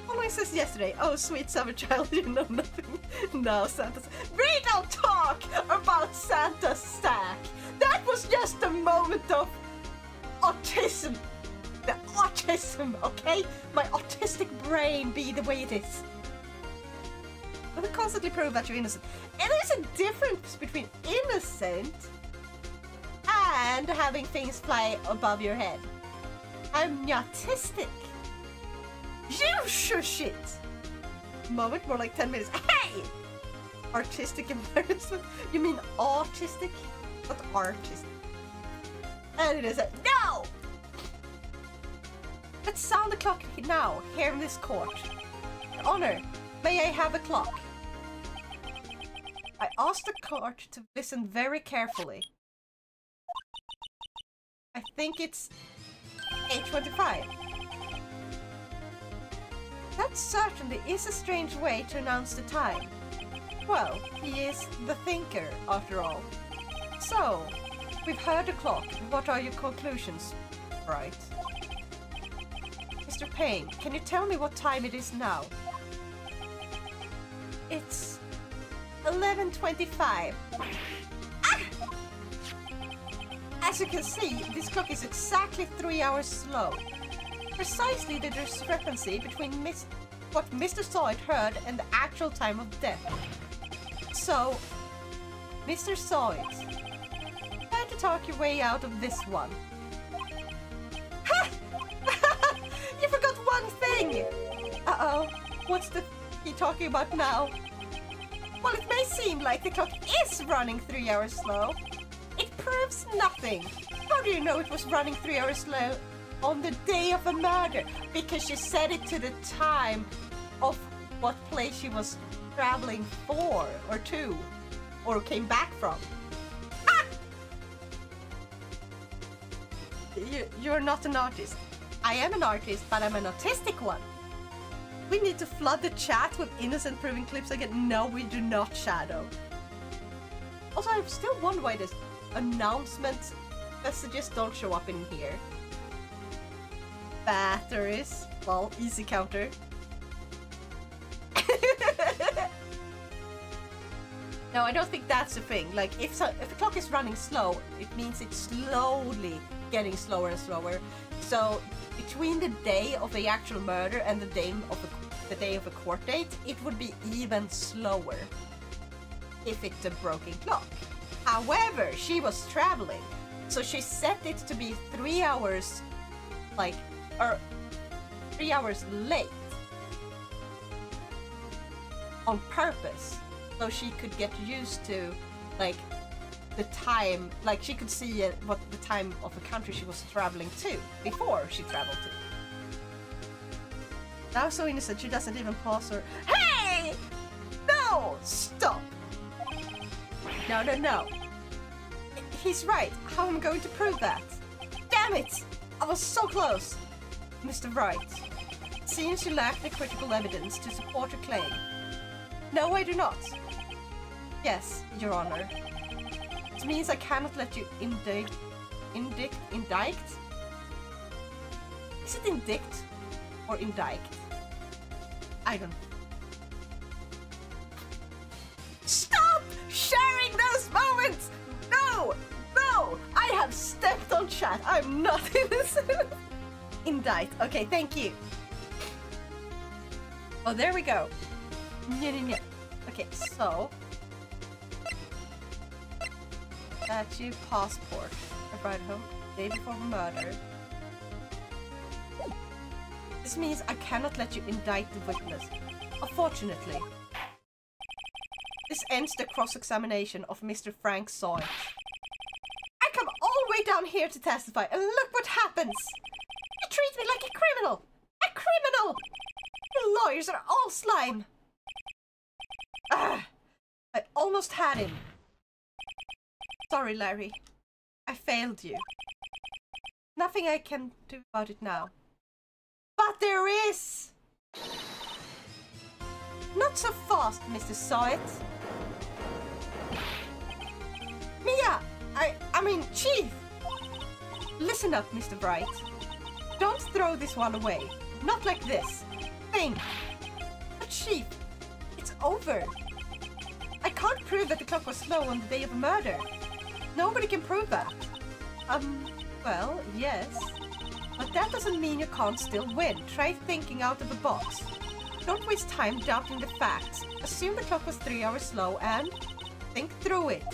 All I said yesterday, oh sweet summer child, you know nothing. No, Santa's. We don't talk about Santa's stack. That was just a moment of autism. The autism, okay? My autistic brain be the way it is. I will constantly prove that you're innocent. And there's a difference between innocent and having things fly above your head. I'm autistic. You shush it! Moment, more like 10 minutes. Hey! Artistic embarrassment? You mean autistic? Not artistic. And it is a no! Let's sound the clock now, here in this court. Your Honor, may I have a clock? I asked the court to listen very carefully. I think it's 8:25. That certainly is a strange way to announce the time. Well, he is the thinker, after all. So, we've heard the clock. What are your conclusions? Right. Mr. Payne, can you tell me what time it is now? It's 11:25. Ah! As you can see, this clock is exactly 3 hours slow. Precisely the discrepancy between what Mr. Soyd heard and the actual time of death. So, Mr. Soyd, try to talk your way out of this one. Ha! You forgot one thing! Uh-oh, what's he talking about now? Well, it may seem like the clock is running 3 hours slow. It proves nothing. How do you know it was running 3 hours slow on the day of a murder? Because she set it to the time of what place she was traveling for or to or came back from. Ah! You're not an artist. I am an artist, but I'm an autistic one. We need to flood the chat with innocent proving clips again. No, we do not, Shadow. Also, I still wonder why this announcement messages don't show up in here. Batteries. Well, easy counter. No, I don't think that's the thing. Like, if the clock is running slow, it means it's slowly getting slower and slower. So, between the day of the actual murder and the day of a court date, it would be even slower if it's a broken clock. However, she was traveling, so she set it to be 3 hours, like, or 3 hours late on purpose. So she could get used to, like, the time, like she could see what the time of the country she was traveling to before she traveled to. Now so innocent, she doesn't even pause her. Hey! No! Stop! No. He's right. How am I going to prove that? Damn it! I was so close! Mr. Wright, it seems you lack the critical evidence to support your claim. No, I do not. Yes, Your Honor. It means I cannot let you indict? Is it indict or indict? I don't know. Stop sharing those moments! No! I have stepped on chat. I'm not innocent. Indict. Okay, thank you. Oh, there we go. Okay, so statue, passport, arrived home day before the murder. This means I cannot let you indict the witness. Unfortunately, this ends the cross-examination of Mr. Frank Sawyer. I come all the way down here to testify, and look what happens! You treat me like a criminal! A criminal! The lawyers are all slime! I almost had him. Sorry, Larry. I failed you. Nothing I can do about it now. But there is! Not so fast, Mr. Sawyer. Mia! I mean, Chief! Listen up, Mr. Bright. Don't throw this one away. Not like this. Think. But Chief, it's over. I can't prove that the clock was slow on the day of a murder. Nobody can prove that. Well, yes. But that doesn't mean you can't still win. Try thinking out of the box. Don't waste time doubting the facts. Assume the clock was 3 hours slow and think through it.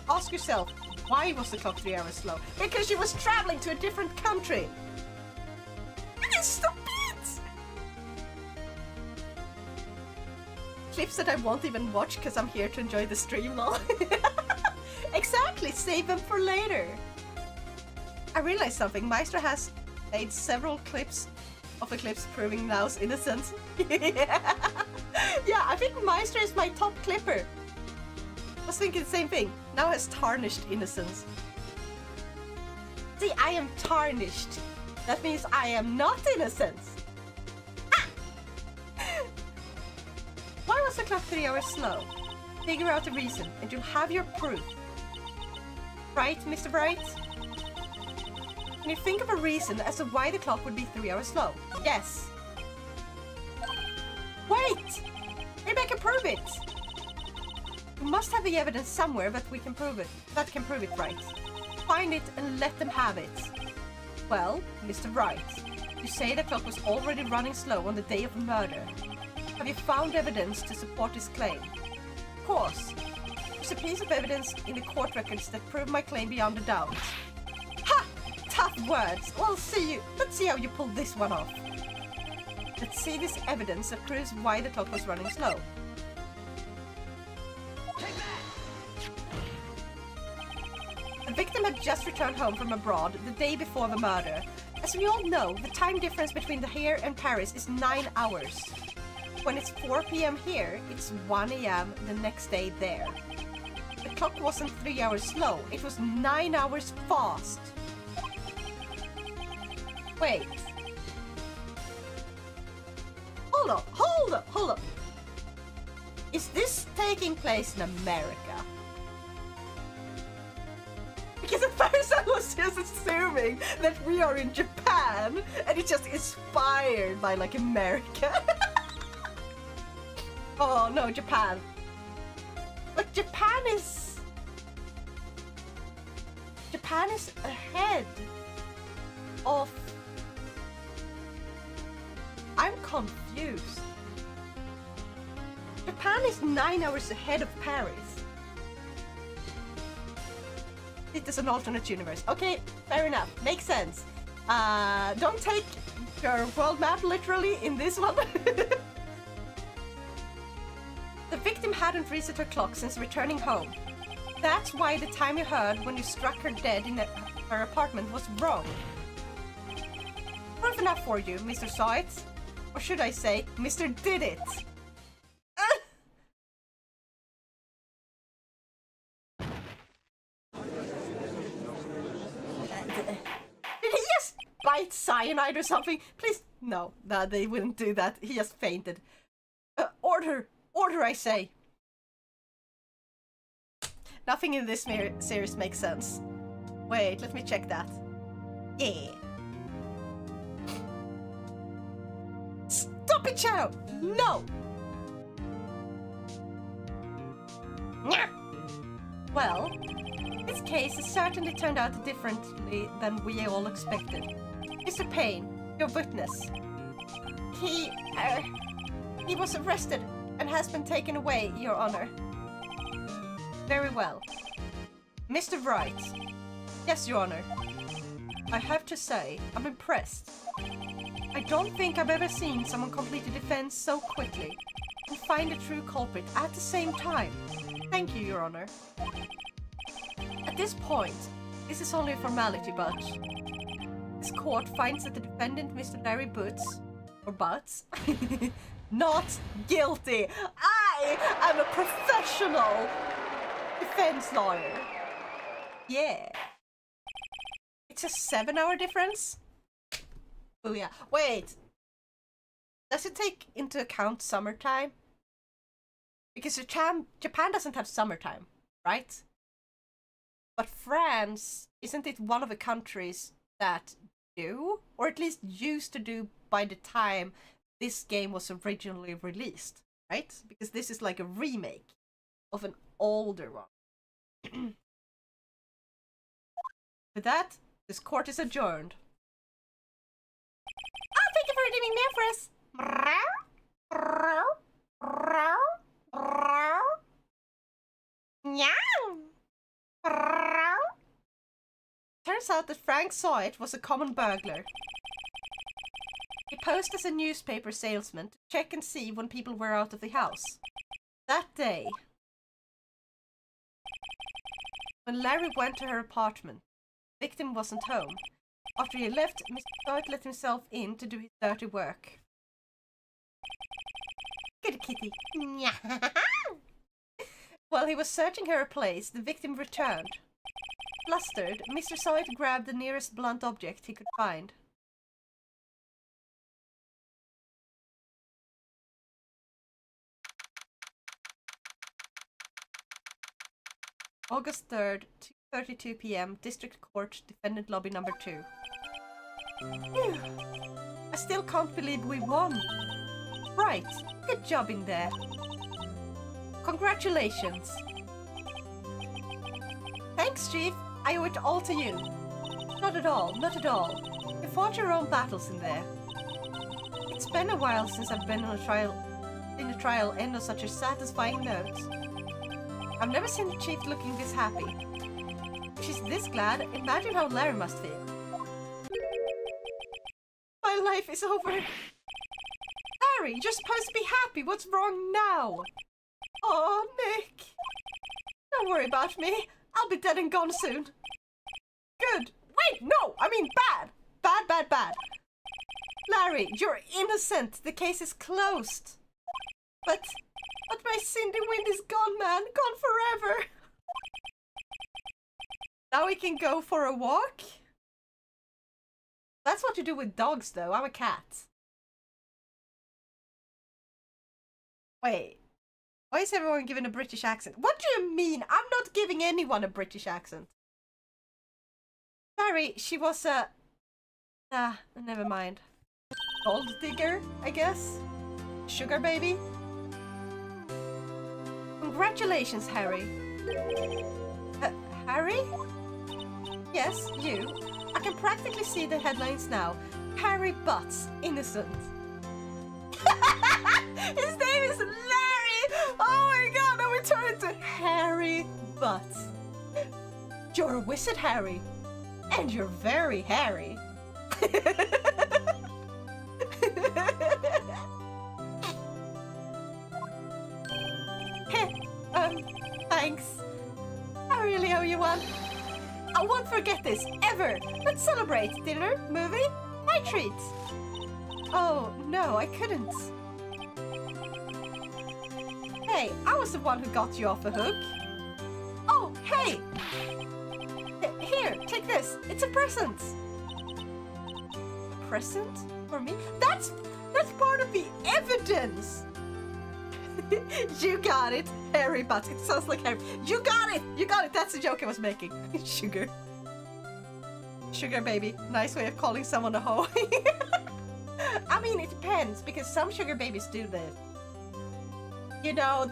Ask yourself, why was the clock 3 hours slow? Because she was traveling to a different country. It is stupid! Clips that I won't even watch because I'm here to enjoy the stream, lol. Exactly, save them for later. I realized something. Maestro has made several clips of Eclipse proving Now's innocence. Yeah, I think Maestro is my top clipper. I was thinking the same thing. Now has tarnished innocence. See, I am tarnished. That means I am not innocent. Ah! Why was the clock 3 hours slow? Figure out the reason and you'll have your proof. Right, Mr. Bright? Can you think of a reason as to why the clock would be 3 hours slow? Yes. Wait! Maybe I can prove it! We must have the evidence somewhere that we can prove it. That can prove it, right? Find it and let them have it. Well, Mr. Wright, you say the clock was already running slow on the day of the murder. Have you found evidence to support this claim? Of course. There's a piece of evidence in the court records that prove my claim beyond a doubt. Ha! Tough words. Well, let's see how you pull this one off. Let's see this evidence that proves why the clock was running slow. The victim had just returned home from abroad the day before the murder. As we all know, the time difference between here and Paris is 9 hours. When it's 4 p.m. here, it's 1 a.m. the next day there. The clock wasn't 3 hours slow, it was 9 hours fast. Wait. Hold up. Is this taking place in America? Because at first I was just assuming that we are in Japan and it's just inspired by like America. Oh no, Japan. But Japan is ahead of... I'm confused. Japan is 9 hours ahead of Paris. It is an alternate universe. Okay, fair enough. Makes sense. Don't take your world map literally in this one. The victim hadn't reset her clock since returning home. That's why the time you heard when you struck her dead in her apartment was wrong. Proof enough for you, Mr. Saw It. Or should I say, Mr. Did It. Did he just bite cyanide or something? Please, no, they wouldn't do that. He just fainted. Order, I say. Nothing in this series makes sense. Wait, let me check that. Yeah. Stop it, Shadow! No! Well, this case has certainly turned out differently than we all expected. Mr. Payne, your witness. He was arrested and has been taken away, Your Honor. Very well. Mr. Wright. Yes, Your Honor. I have to say, I'm impressed. I don't think I've ever seen someone complete a defense so quickly and find a true culprit at the same time. Thank you, Your Honor. At this point, this is only a formality, but this court finds that the defendant, Mr. Larry Butts, or Butts, not guilty. I am a professional defense lawyer. Yeah. It's a 7-hour difference? Oh yeah. Wait. Does it take into account summertime? Because Japan doesn't have summertime, right? But France, isn't it one of the countries that do? Or at least used to do by the time this game was originally released, right? Because this is like a remake of an older one. With that, this court is adjourned. Oh, thank you for redeeming Meow. Turns out that Frank Saw It was a common burglar. He posed as a newspaper salesman to check and see when people were out of the house. That day, when Larry went to her apartment, the victim wasn't home. After he left, Mr. Saw It let himself in to do his dirty work. Good kitty. While he was searching her place, the victim returned. Flustered, Mr. Saw It grabbed the nearest blunt object he could find. August 3rd, 2:32 p.m., District Court, Defendant Lobby number 2. Phew. I still can't believe we won. Right, good job in there. Congratulations. Thanks, Chief. I owe it all to you. Not at all, not at all. You fought your own battles in there. It's been a while since I've been on a trial end on such a satisfying note. I've never seen the Chief looking this happy. If she's this glad, imagine how Larry must feel. My life is over. Larry, you're supposed to be happy. What's wrong now? Oh, Nick. Don't worry about me. I'll be dead and gone soon. Good. Wait, no, I mean bad. Bad. Larry, you're innocent. The case is closed. But my Cindy Wind is gone, man. Gone forever. Now we can go for a walk? That's what you do with dogs, though. I'm a cat. Wait. Why is everyone giving a British accent? What do you mean? I'm not giving anyone a British accent. Sorry, she was a... never mind. Gold digger, I guess? Sugar baby? Congratulations, Harry. Harry? Yes, you. I can practically see the headlines now. Harry Butts, innocent. His name is Larry! Oh my god, now we turn into Harry Butts. You're a wizard, Harry. And you're very hairy. Thanks. I really owe you one. I won't forget this, ever. Let's celebrate. Dinner, movie, my treats. Oh, no, I couldn't. Hey, I was the one who got you off the hook. Oh, hey! Here, take this. It's a present. A present? For me? That's part of the evidence! You got it, Harry Butts. It sounds like Harry. You got it! You got it! That's the joke I was making. Sugar. Sugar baby. Nice way of calling someone a hoe. I mean, it depends, because some sugar babies do that. You know,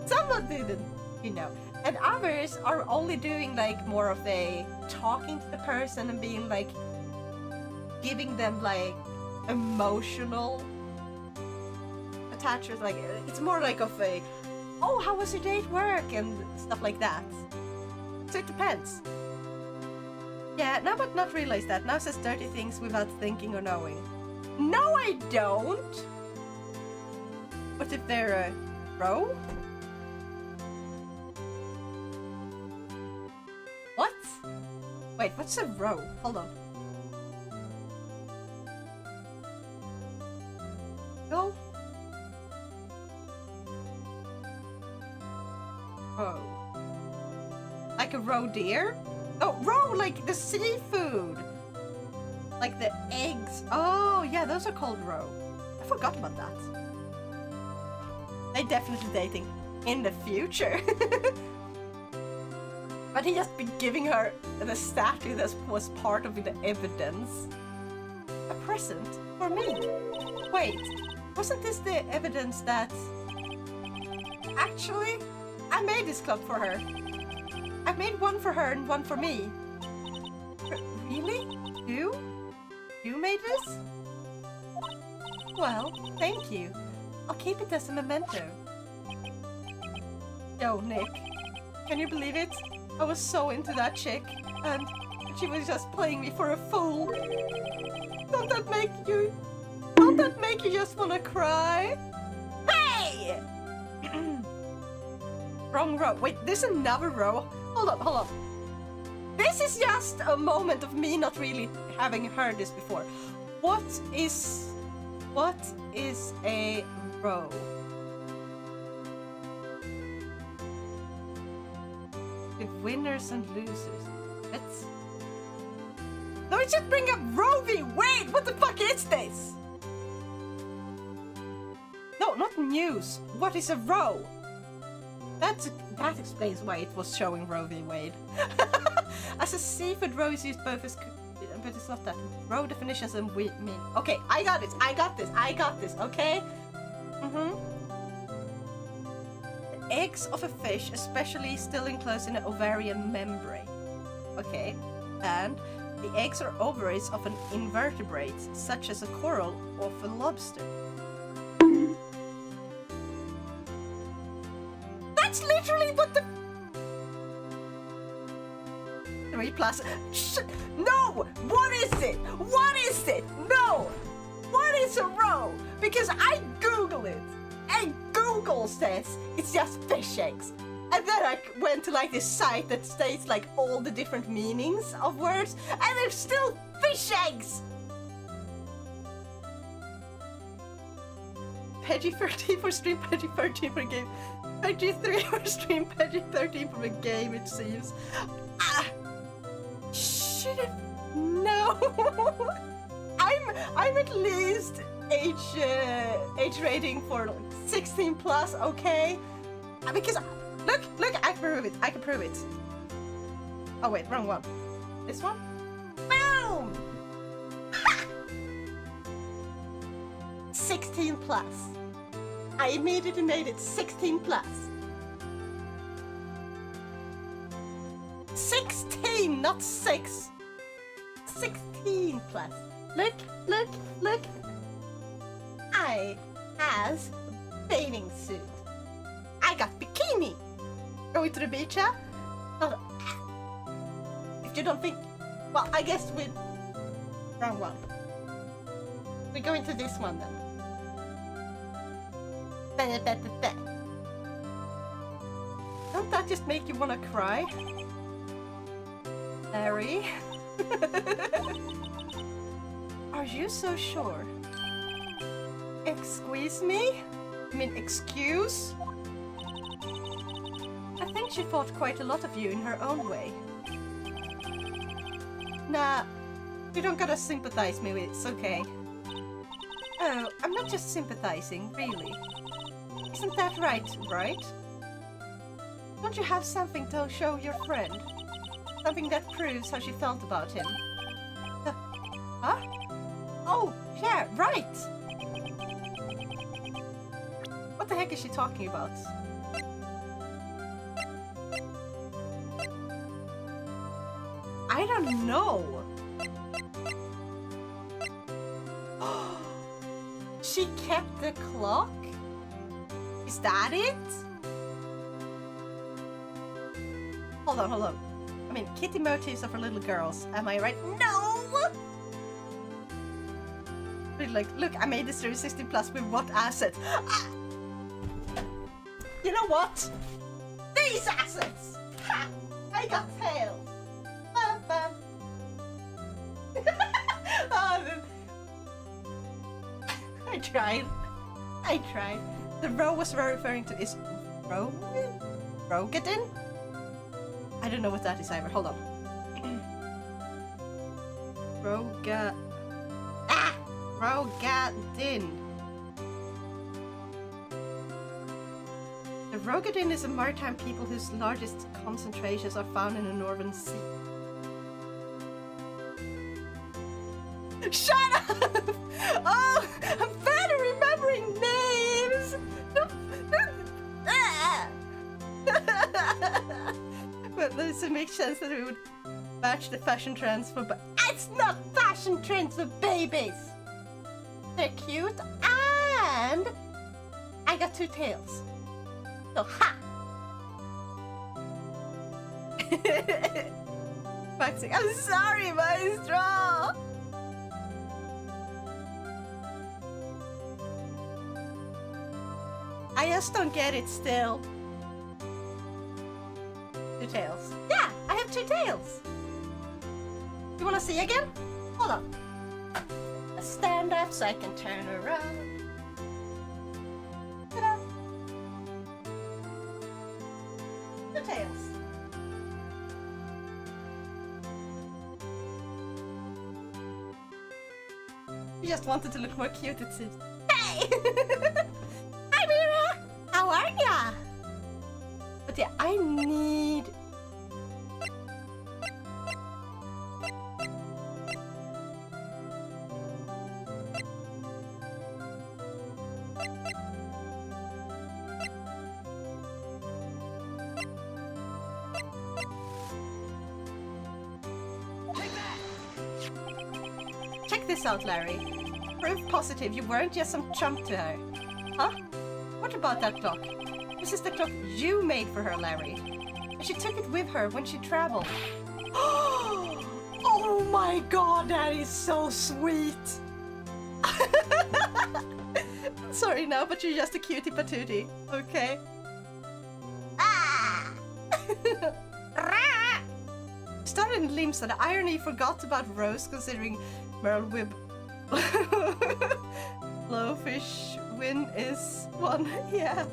some didn't, you know. And others are only doing like more of a talking to the person and being like, giving them like emotional attachments. Like, it's more like of a, oh, how was your day at work? And stuff like that. So it depends. Yeah, now but not realize that. Now says dirty things without thinking or knowing. No, I don't! What if they're a row? What? Wait, what's a row? Hold on. Go. Row. Like a roe deer? Oh, roe, like the seafood! Like the eggs. Oh, yeah, those are called roe. I forgot about that. They're definitely dating in the future. But he just been giving her the statue that was part of the evidence. A present for me. Wait, wasn't this the evidence that... Actually, I made this club for her. I made one for her and one for me. Really? You? You made this? Well, thank you. I'll keep it as a memento. Yo, Nick. Can you believe it? I was so into that chick, and she was just playing me for a fool. Don't that make you just wanna cry? Hey! Wrong row. Wait, there's another row. Hold on. This is just a moment of me not really having heard this before. What is a row? The winners and losers. Let's... No, it should bring up Roe v. Wade! What the fuck is this? No, not news. What is a row? That explains why it was showing Roe v. Wade. As a seafood, roe is used both as... But it's not that. Roe definitions and we mean... Okay, I got this, okay? The eggs of a fish, especially still enclosed in an ovarian membrane. Okay, and the eggs or ovaries of an invertebrate, such as a coral or of a lobster. That's literally what the... 3 plus... No! What is it? What is it? No! What is a roe? Because I Google it. And Google says it's just fish eggs. And then I went to like this site that states like all the different meanings of words. And they're still fish eggs! Peggy 13 for stream, Peggy 13 for game. Peggy 3 for stream, Peggy 13 for the game, it seems. Should have... No! I'm at least age rating for 16 plus, okay? Because Look, look, I can prove it. I can prove it. Oh wait, wrong one. This one? Boom! Ha! 16 plus. I immediately made it 16 plus. 16, not 6. 16 plus. Look, look, look. I has bathing suit. I got bikini. Going to the beach, huh? Not if you don't think, well, I guess we wrong one. We're going to this one then. Don't that just make you want to cry? Larry? Are you so sure? Excuse me? I mean, excuse? I think she thought quite a lot of you in her own way. Nah, you don't gotta sympathize me with, it's okay. Oh, I'm not just sympathizing, really. Isn't that right, right? Don't you have something to show your friend? Something that proves how she felt about him? Huh? Oh, yeah, right! What the heck is she talking about? I don't know! She kept the clock? Is that it? Hold on, hold on. I mean, kitty motifs are for little girls. Am I right? No! Really, like, look, I made this through 16 plus with what asset? You know what? These assets! Ha! I got tails! Bam, bam. Oh, I tried. I tried. The row was referring to is Rogadin? I don't know what that is either. Hold on. Rogadin. The Rogadin is a maritime people whose largest concentrations are found in the Northern Sea. Shut up! Oh, I'm bad at remembering names! But does it make sense that it would match the fashion trends for it's not fashion trends for babies! They're cute and I got 2 tails. So ha! Maxing, I'm sorry, Maestro! I just don't get it still. 2 tails. Yeah, I have 2 tails. You wanna see again? Hold on. Let's stand up so I can turn around. Ta-da! 2 tails. You just wanted to look more cute, it seems. Hey! Hi, Mira! How are ya? But yeah, I need... Check this out, Larry. Proof positive you weren't just some chump to her. Huh? What about that clock? This is the clock you made for her, Larry. And she took it with her when she traveled. Oh my god, that is so sweet! Sorry now, but you're just a cutie patootie, okay? Ah! Started in Limsa, the irony forgot about Rose considering Merle Wib Blowfish Win is one, yeah.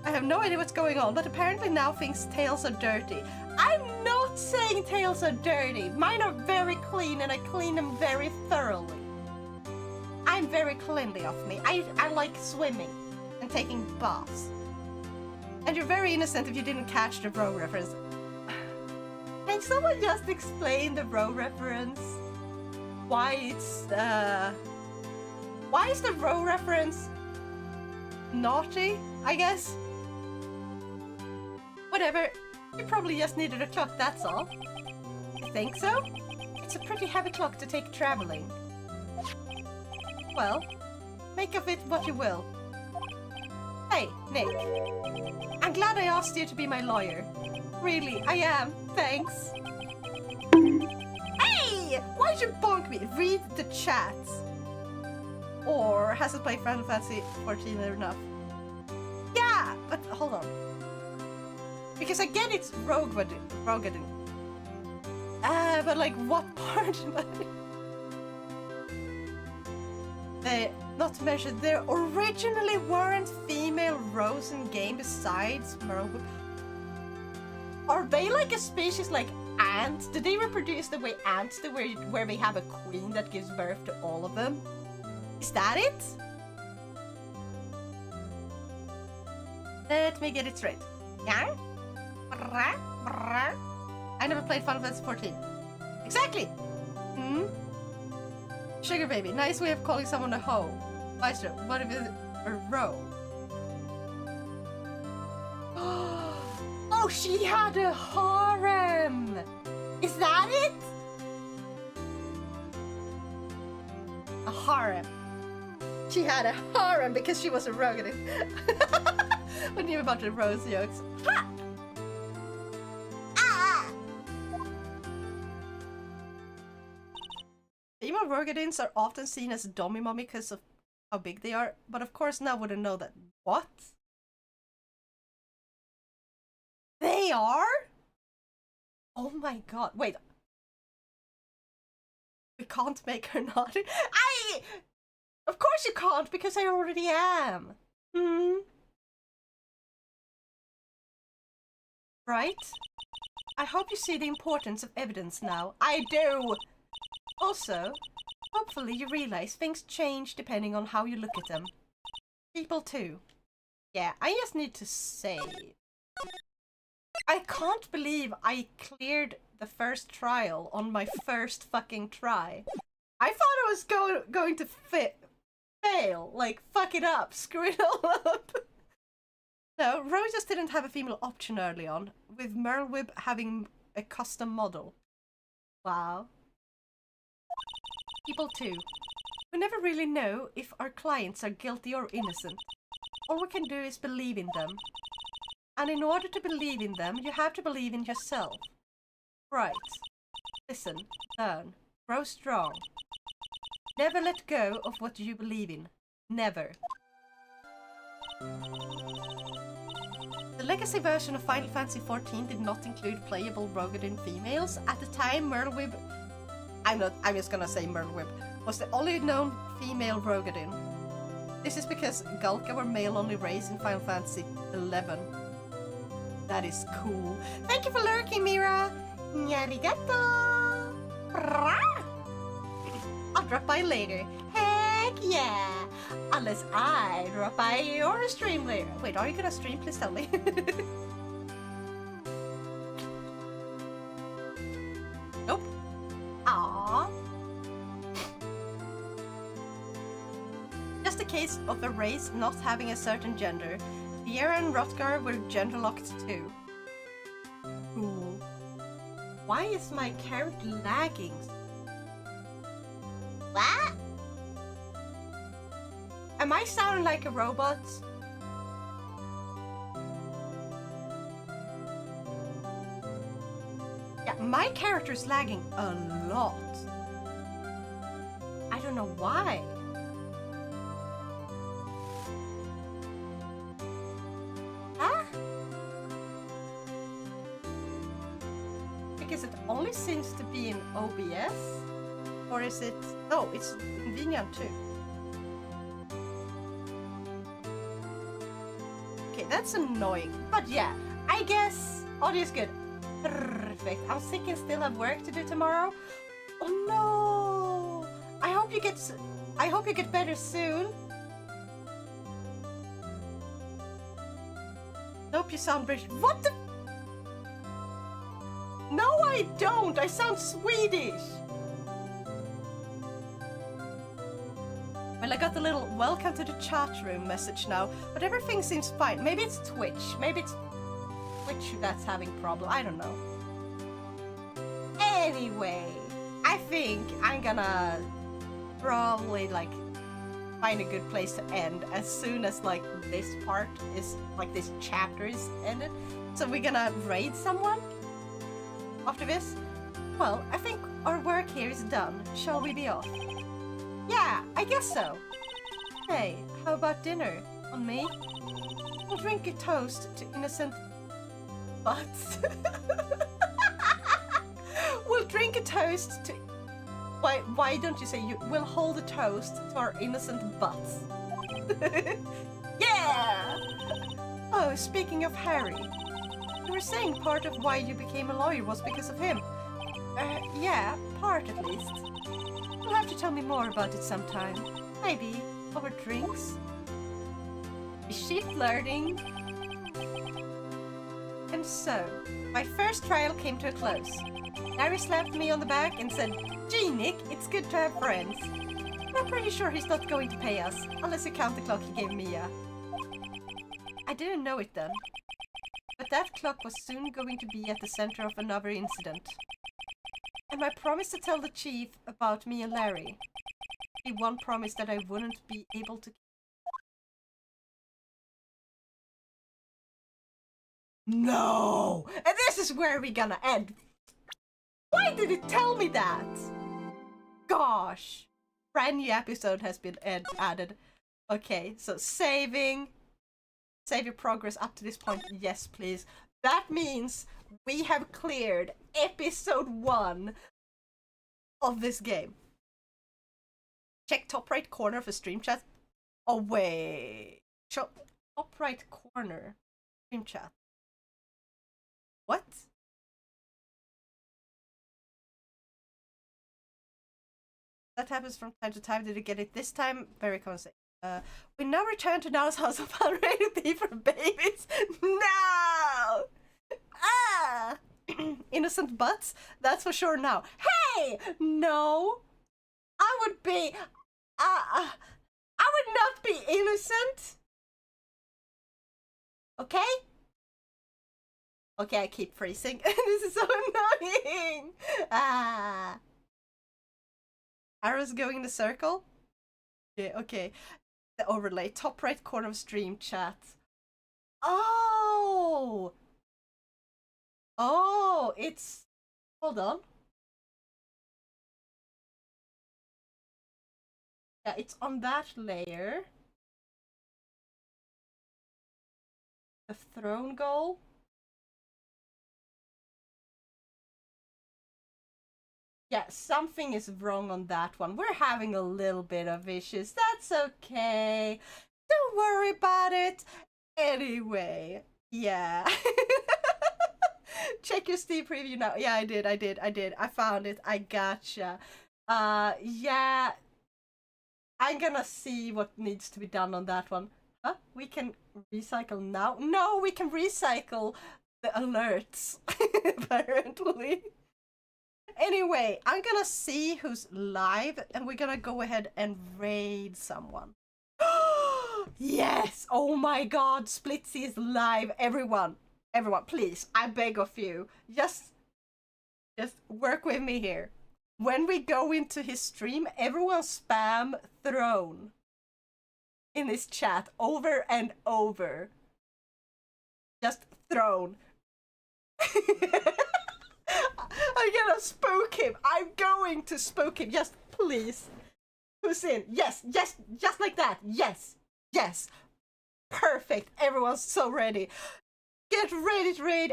I have no idea what's going on, but apparently now thinks tails are dirty. I'm not saying tails are dirty. Mine are very clean and I clean them very thoroughly. I'm very cleanly of me. I like swimming and taking baths. And you're very innocent if you didn't catch the row reference. Can someone just explain the row reference? Why it's why is the row reference naughty, I guess? Whatever. You probably just needed a clock, that's all. You think so? It's a pretty heavy clock to take traveling. Well, make of it what you will. Hey, Nick. I'm glad I asked you to be my lawyer. Really, I am. Thanks. Hey! Why'd you bonk me? Read the chat. Or hasn't played Final Fantasy 14 enough. Yeah, but hold on. Because I get it's Rogadin. But like what part? Not to mention, there originally weren't female rows in game besides Merlewip. Are they like a species like ants? Did they reproduce the way ants do, where they have a queen that gives birth to all of them? Is that it? Let me get it straight. Yeah? I never played Final Fantasy 14. Exactly! Hmm? Sugar baby, nice way of calling someone a hoe. Maestro, what if it's a row? Oh, she had a harem! Is that it? A harem. She had a harem because she was a Rogadin. I knew about the rose jokes. Ha! Ah! Female Rogadins are often seen as dummy mommy because of how big they are, but of course now wouldn't know that. What? They are? Oh my god, wait. We can't make her not. Of course you can't, because I already am. Hmm? Right? I hope you see the importance of evidence now. I do! Also, hopefully you realize things change depending on how you look at them. People too. Yeah, I just need to save. I can't believe I cleared the first trial on my first fucking try. I thought I was going to fail, like fuck it up, screw it all up. No, Rose just didn't have a female option early on, with Merlewip having a custom model. Wow. People too. We never really know if our clients are guilty or innocent. All we can do is believe in them. And in order to believe in them, you have to believe in yourself. Right. Listen, learn, grow strong. Never let go of what you believe in. Never. The legacy version of Final Fantasy XIV did not include playable Rogadin females. At the time, Merlewip, I'm just gonna say Merlewip, was the only known female Rogadin. This is because Gulka were male-only race in Final Fantasy XI. That is cool. Thank you for lurking, Mira! Arigato! I'll drop by later. Heck yeah! Unless I drop by your stream later. Wait, are you gonna stream? Please tell me. Nope. Aww. Just a case of a race not having a certain gender. Viera and Rotgar were gender-locked too. Cool. Why is my character lagging? What? Am I sounding like a robot? Yeah, my character's lagging a lot. I don't know why. Huh? Because it only seems to be in OBS? Or is it... Oh, it's in Vinyan too. Okay, that's annoying. But yeah, I guess audio is good. Perfect. I'm sick and still have work to do tomorrow. Oh no! I hope you get better soon. Nope. up, you sound British. What the? No, I don't. I sound Swedish. Well, I got the little welcome to the chat room message now, but everything seems fine. Maybe it's Twitch. Maybe it's Twitch that's having problem. I don't know. Anyway, I think I'm gonna probably like find a good place to end as soon as like this part is like this chapter is ended. So we're gonna raid someone after this. Well, I think our work here is done. Shall we be off? Yeah, I guess so. Hey, how about dinner? On me? We'll drink a toast to innocent butts. We'll drink a toast to... Why don't you say we'll hold a toast to our innocent butts? Yeah! Oh, speaking of Harry, you were saying part of why you became a lawyer was because of him. Yeah, part at least. You'll have to tell me more about it sometime. Maybe over drinks? Is she flirting? And so, my first trial came to a close. Larry slapped me on the back and said, "Gee, Nick, it's good to have friends." But I'm pretty sure he's not going to pay us, unless you count the clock he gave Mia. I didn't know it then. But that clock was soon going to be at the center of another incident. And my promise to tell the chief about me and Larry. The one promise that I wouldn't be able to keep. No! And this is where we're gonna end. Why did it tell me that? Gosh. Brand new episode has been added. Okay, so save your progress up to this point. Yes, please. That means we have cleared episode 1 of this game. Check top right corner for stream chat. Oh wait. Top right corner. Stream chat. What? That happens from time to time. Did you get it this time? Very common. We now return to Now's house of unrated thief for babies. No! Ah! Innocent butts? That's for sure now. Hey! No! I would be... I would not be innocent. Okay? Okay, I keep freezing. This is so annoying. Ah. Arrows going in the circle? Yeah, okay. The overlay. Top right corner of stream chat. Oh! Oh, it's... Hold on. Yeah, it's on that layer. The throne goal. Yeah, something is wrong on that one. We're having a little bit of issues. That's okay. Don't worry about it. Anyway, yeah. Check your Steam preview now. Yeah, I did. I found it. I gotcha. Yeah. I'm gonna see what needs to be done on that one. Huh? We can recycle now? No, we can recycle the alerts, apparently. Anyway, I'm gonna see who's live, and we're gonna go ahead and raid someone. Yes! Oh my god, Splitzy is live. Everyone, please, I beg of you, just work with me here. When we go into his stream, everyone spam throne in this chat over and over. Just throne. I'm gonna spook him. I'm going to spook him. Just please. Who's in? Yes, just like that. Yes. Perfect. Everyone's so ready. Get ready to raid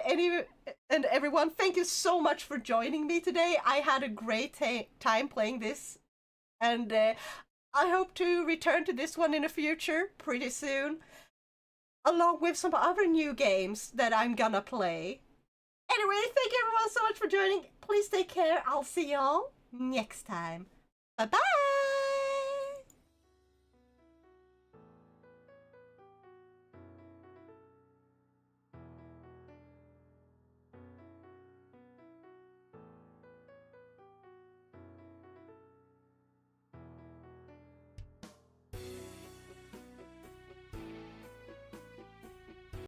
and everyone. Thank you so much for joining me today. I had a great time playing this, and I hope to return to this one in the future pretty soon, along with some other new games that I'm gonna play. Anyway, thank you everyone so much for joining. Please take care. I'll see y'all next time. Bye bye.